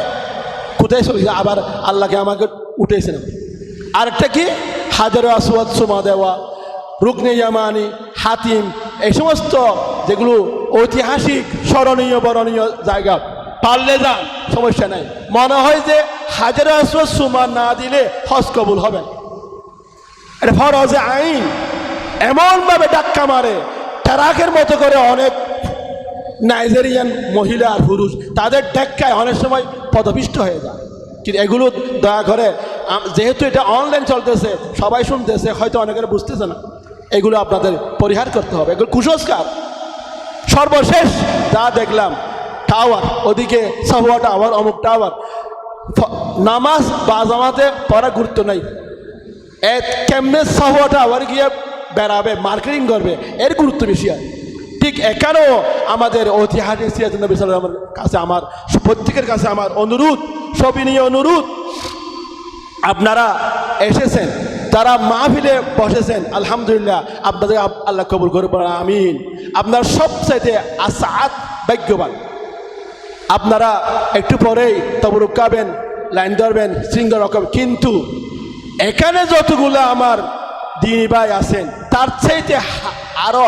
কোথায় চলেছে, আবার আল্লাহকে আমাকে উঠেছিলাম। আরেকটা কি, হাজারে আসওয়াদ সুমা দেওয়া, রুকনে ইয়ামানি, হাতিম, এই সমস্ত যেগুলো ঐতিহাসিক স্মরণীয় বরণীয় জায়গা, পারলে যান, সমস্যা নাই। মনে হয় যে হাজারে আসওয়াদ সুমা না দিলে হজ কবুল হবে, এটা ফরজে আইন। এমনভাবে ধাক্কা মারে ট্রাকের মতো করে অনেক নাইজেরিয়ান মহিলা আর পুরুষ, তাদের ধাক্কায় অনেক সময় পদপিষ্ট হয়ে যায়। কিন্তু এগুলো দয়া করে, যেহেতু এটা অনলাইন চলতেছে, সবাই শুনতেছে, হয়তো অনেকের বুঝতেছে না, এগুলো আপনাদের পরিহার করতে হবে। এগুলো কুসংস্কার। সর্বশেষ যা দেখলাম, টাওয়ার, ওদিকে সাহুয়া টাওয়ার, অমুক টাওয়ার, নামাজ বা জামাতে পড়া গুরুত্ব নাই। কেমনে সাহুয়া টাওয়ার গিয়ে বেড়াবে, মার্কেটিং করবে, এর গুরুত্ব বেশি হয়। ঠিক এখানেও আমাদের ঐতিহাসিক সিরাজ নবী সাল্লাল্লাহু আলাইহি ওয়াসাল্লামের কাছে আমার, প্রত্যেকের কাছে আমার অনুরোধ, সবিনীয় অনুরোধ, আপনারা এসেছেন, যারা মাহফিলে বসেছেন, আলহামদুলিল্লাহ, আপনাদের আল্লাহ কবুল করুন, আমিন। আপনারা সবচাইতে আসাদ, ভাগ্যবান। আপনারা একটু পরেই তবরুক খাবেন, লাইন ধরবেন, শৃঙ্গার রকম। কিন্তু এখানে যতগুলো আমার দিনী ভাই আছেন, তার চাইতে আরো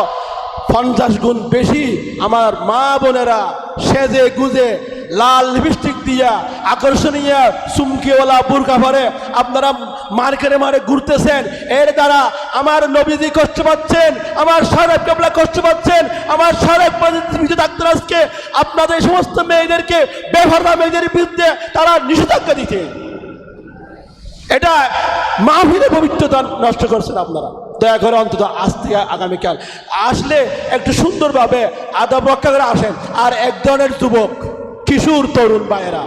50 গুণ বেশি আমার মা বোনেরা সেজে গুজে লাল লিপস্টিক দিয়া আকর্ষণীয় চুমকিওয়ালা বুরকা পরে আপনারা মার্কেটে মারে ঘুরতেছেন। এর দ্বারা আমার নবীজি কষ্ট পাচ্ছেন, আমার সাহেব কেবলা কষ্ট পাচ্ছেন, আমার সাহেব ডাক্তার আজকে আপনাদের সমস্ত মেয়েদেরকে, বেপরোয়া মেয়েদের বিরুদ্ধে তারা নিষেধাজ্ঞা দিতে, এটা মাহফিলের পবিত্রতা নষ্ট করছেন আপনারা। দয়া করে অন্তত আজ থেকে আগামীকাল আসলে একটু সুন্দরভাবে আদব রক্ষা করে আসেন। আর এক ধরনের যুবক, কিশোর, তরুণ ভাইয়েরা,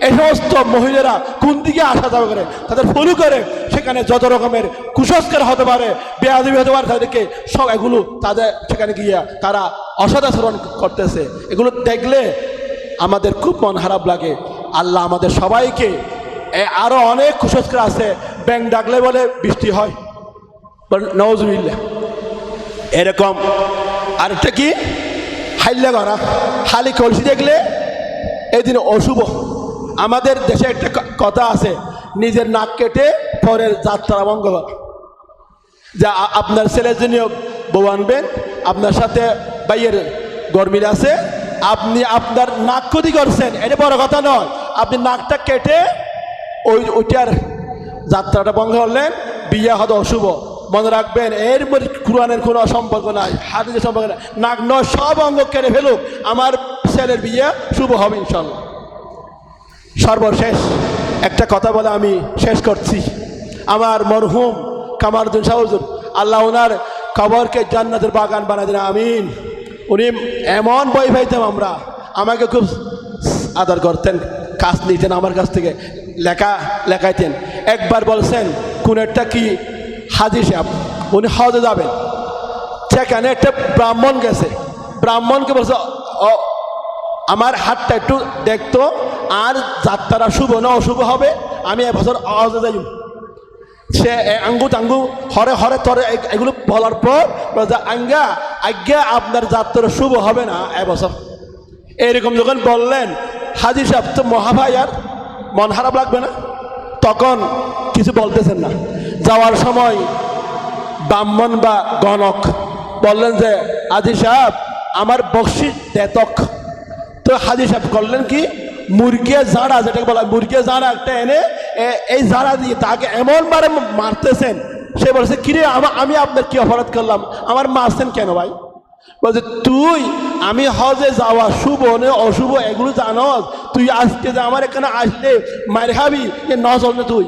এই সমস্ত মহিলারা কোন দিকে আসা যাওয়া করে, তাদের ফলো করে সেখানে যত রকমের কুসংস্কার হতে পারে, বেয়াদবি হতে পারে, তাদেরকে সব এগুলো তাদের সেখানে গিয়ে তারা অসদাচরণ করতেছে। এগুলো দেখলে আমাদের খুব মন খারাপ লাগে। আল্লাহ আমাদের সবাইকে, আরো অনেক কুসংস্কার আছে, ব্যাং ডাকলে বলে বৃষ্টি হয়, নওয়াজুবিল্লাহ, এরকম। আরেকটা কি, হাইল্লা করা, খালি কলসি দেখলে এদিন অশুভ। আমাদের দেশে একটা কথা আছে, নিজের নাক কেটে পরের যাত্রা ভঙ্গ করা। যা আপনার ছেলের জন্য বউ আনবেন, আপনার সাথে ভাইয়ের গরমিল আছে, আপনি আপনার নাক ক্ষতি করছেন, এটা বড় কথা নয়। আপনি নাকটা কেটে ওইটার যাত্রাটা ভঙ্গ করলেন, বিয়ে হয়তো অশুভ। মনে রাখবেন, এর কোরআনের কোনো সম্পর্ক নাই, হাদিসের সম্পর্ক নাই। নাক নয়, সব অঙ্গ কেটে ফেলুক, আমার ছেলের বিয়ে শুভ হবে ইনশাল্লাহ। সর্বশেষ একটা কথা বলে আমি শেষ করছি। আমার মরহুম কামারউদ্দিন শাহ হুজুর, আল্লাহ ওনার কবরকে জান্নাতের বাগান বানায় দিন, আমিন। উনি এমন বই পাইতাম আমরা, আমাকে খুব আদর করতেন, কাজ নিতেন আমার কাছ থেকে, লেখাইতেন। একবার বলছেন কোন একটা কি হাজি সাহেব, উনি হজে যাবেন, সেখানে একটা ব্রাহ্মণ গেছে, ব্রাহ্মণকে বলছে আমার হাতটা একটু দেখতো, আর যাত্রা শুভ না অশুভ হবে, আমি এবছর হজে যাই। সে আঙ্গু টাঙ্গু হরে হরে তরে এগুলো বলার পর আজ্ঞা আপনার যাত্রা শুভ হবে না এবছর। এরকম যখন বললেন, হাজি সাহেব তো মহাভাই, আর মন খারাপ লাগবে না? তখন কিছু বলতেছেন না। যাওয়ার সময় ব্রাহ্মণ বা গণক বললেন যে হাজি সাহেব আমার বকশিস দেতক। তো হাজি সাহেব করলেন কি, মুরগিয়ে জাড়া, যেটাকে বলা মুরগিয়ে জাড়া একটা এনে এই জাড়া দিয়ে তাকে এমনভাবে মারতেছেন, সে বলছে কিরে আমি আপনার কি অপরাধ করলাম, আমার মারছেন কেন ভাই? বলছে তুই, আমি হজে যাওয়া শুভ না অশুভ এগুলো জানস, তুই আজকে যে আমার এখানে আসলে মার খাবি, এ নজল না তুই,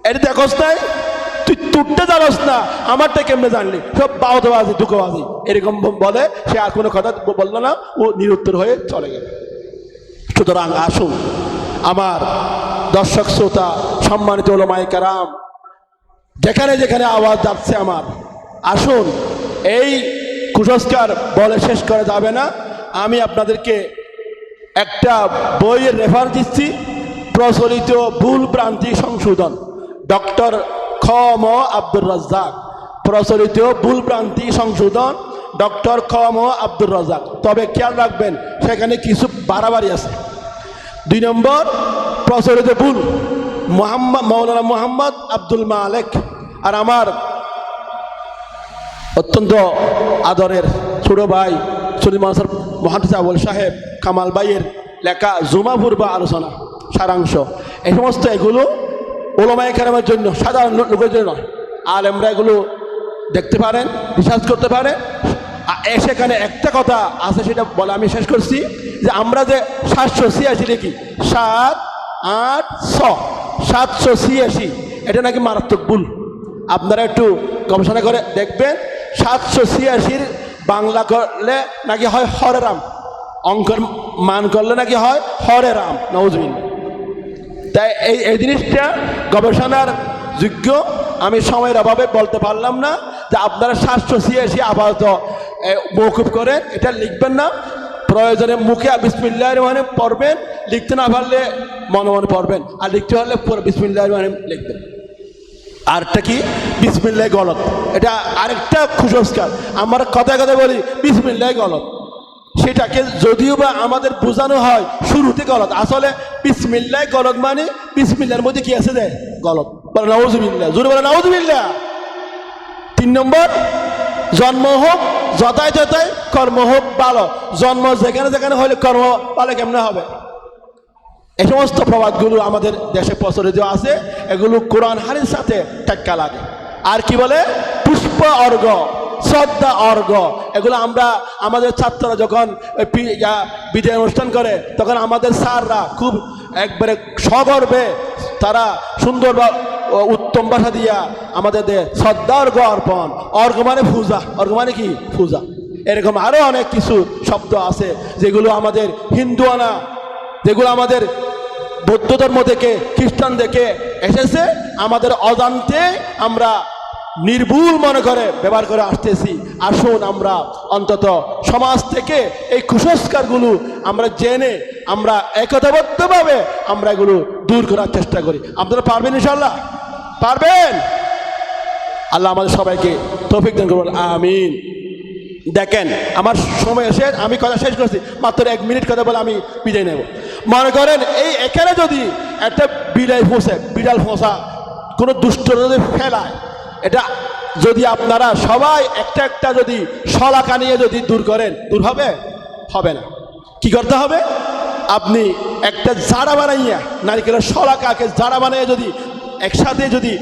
এটা দেখস নাই, তুই তুটতে জানস না, আমারটা কেমনে জানলি? সব বাউতবাজি দুঃখবাজি এরকম বলে। সে আর কোনো কথা বললো না, ও নিরুত্তর হয়ে চলে গেল। সুতরাং আসুন আমার দর্শক শ্রোতা, সম্মানিত ওলামায়ে কেরাম, যেখানে যেখানে আওয়াজ যাচ্ছে আমার, আসুন, এই কুসংস্কার বলে শেষ করা যাবে না। আমি আপনাদেরকে একটা বইয়ের রেফার দিচ্ছি, প্রচলিত ভুল ভ্রান্তি সংশোধন, ডক্টর খ ম আব্দুর রাজ্জাক, প্রচলিত ভুল ভ্রান্তি সংশোধন, ডক্টর খ ম আব্দুর রাজ্জাক। তবে খেয়াল রাখবেন সেখানে কিছু বাড়াবাড়ি আছে। 2 নম্বর প্রচলিত ভুল মৌলানা মোহাম্মদ আব্দুল মালেক আর আমার অত্যন্ত আদরের ছোট ভাই সুলিমান মহাদিস আবুল সাহেব কামাল ভাইয়ের লেখা জুমা পূর্বা আলোচনা সারাংশ, এই সমস্ত এগুলো ওলামায়ে কেরামের জন্য, সাধারণ লোকের জন্য আলেমরা এগুলো দেখতে পারেন, রিসার্চ করতে পারেন। সেখানে একটা কথা আছে, সেটা বলে আমি শেষ করছি, যে আমরা যে 786 লিখি 7 8 6 786, এটা নাকি মারাত্মক ভুল। আপনারা একটু গবেষণা করে দেখবেন, 786 বাংলা করলে নাকি হয় হরে রাম, অঙ্কের মান করলে নাকি হয় হরে রাম, নাউজুবিল্লাহ। তাই এই জিনিসটা গবেষণার যোগ্য। আমি সময়ের অভাবে বলতে পারলাম না যে আপনারা 786 আপাতত মৌকুফ করেন, এটা লিখবেন না। প্রয়োজনে মুখে বিসমিল্লাহির রহমানির রহিম পড়বেন, লিখতে না পারলে মনে মনে পড়বেন, আর লিখতে পারলে পুরো বিসমিল্লাহির রহমানির রহিম লিখবেন। আরেকটা কি, বিসমিল্লাহ গলত, এটা আরেকটা কুসংস্কার। আমরা কথায় কথায় বলি বিসমিল্লাহ গলত, সেটাকে যদিও বা আমাদের বোঝানো হয় শুরুতে গলত, আসলে বিসমিল্লাহ গলত মানে বিসমিল্লাহর মধ্যে কি আছে যে গলত। বলে নাউজুবিল্লাহ, জোরে বলে নাউজুবিল্লাহ। 3 নম্বর, জন্ম হোক যথায় যথায়, কর্ম হোক ভালো। জন্ম যেখানে যেখানে হলে কর্ম ভালো কেমনে হবে? এই সমস্ত প্রবাদগুলো আমাদের দেশে প্রচলিত আছে, এগুলো কোরআন হাদিসের সাথে টেক্কা লাগে। আর কি বলে, পুষ্প অর্ঘ, শ্রদ্ধা অর্ঘ, এগুলো আমরা আমাদের ছাত্ররা যখন বিদায় অনুষ্ঠান করে তখন আমাদের স্যাররা খুব একবারে সগর্বে তারা সুন্দর বা উত্তম ভাষা দিয়া আমাদের শ্রদ্ধা অর্ঘ অর্পণ। অর্ঘ মানে পূজা, অর্ঘ মানে কি পূজা। এরকম আরো অনেক কিছু শব্দ আছে যেগুলো আমাদের হিন্দুয়ানা, যেগুলো আমাদের বৌদ্ধ ধর্ম থেকে খ্রিস্টান থেকে এসেছে, আমাদের অজান্তে আমরা নির্ভুল মনে করে ব্যবহার করে আসতেছি। আসুন আমরা অন্তত সমাজ থেকে এই কুসংস্কারগুলো আমরা জেনে আমরা একতাবদ্ধভাবে আমরা এগুলো দূর করার চেষ্টা করি। আপনারা পারবেন ইনশাআল্লাহ? পারবেন? আল্লাহ আমাদের সবাইকে তৌফিক দান করুন, আমিন। দেখেন আমার সময় এসে, আমি কথা শেষ করছি, মাত্র 1 মিনিট কথা বলে আমি বিদায় নেব। মনে করেন এখানে যদি একটা বিড়াল ফোঁসা কোনো দুষ্ট যদি ফেলায়, এটা যদি আপনারা সবাই একটা একটা যদি শলাকা নিয়ে যদি দূর করেন, দূর হবে? হবে না। কি করতে হবে? আপনি একটা জাড়া বানাইয়া, নারিকেলের শলাকাকে জাড়া বানাইয়া যদি একসাথে যদি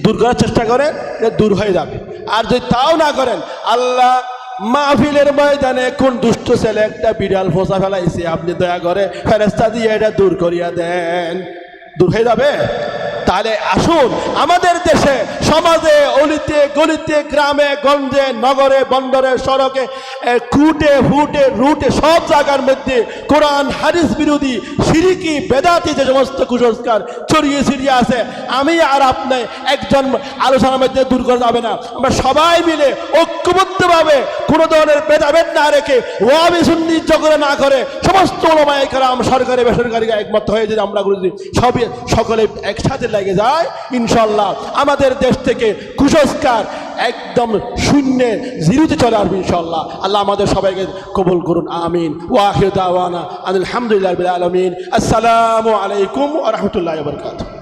দূর করার চেষ্টা করেন, এটা দূর হয়ে যাবে। আর যদি তাও না করেন, আল্লাহ মাহফিলের ময়দানে কোন দুষ্ট ছেলে একটা বিড়াল ফোঁসা ফেলাইছে, আপনি দয়া করে ফেরেশতা দিয়ে এটা দূর করিয়া দেন, দূর হয়ে যাবে। তাহলে আসুন আমাদের দেশে সমাজে অলিতে গলিতে গ্রামে গঞ্জে নগরে বন্দরে সড়কে কুটে ফুটে রুটে সব জায়গার মধ্যে কোরআন হাদিস বিরোধী শিরকি বেদাতি যে সমস্ত কুসংস্কার ছড়িয়ে ছিড়িয়ে আছে, আমি আর আপনি একজন আলোচনার মধ্যে দূর করা যাবে না। আমরা সবাই মিলে ঐক্যবদ্ধভাবে কোনো ধরনের ভেদাভেদ না রেখে ওয়াহাবি সুন্নি ঝগড়া না করে সমস্ত ওলামায়ে কেরাম সরকারি বেসরকারি একমত হয়ে যদি আমরা সবই সকলে একসাথে লেগে যায়, ইনশাল্লাহ আমাদের দেশ থেকে কুসংস্কার একদম শূন্যে জিরোতে চলে আসবে ইনশাল্লাহ। আল্লাহ আমাদের সবাইকে কবুল করুন, আমিন। ওয়া আখিরু দাওয়ানা আলহামদুলিল্লাহি রাব্বিল আলামিন। আসসালামু আলাইকুম ওয়া রাহমাতুল্লাহি ওয়া বারাকাতুহু।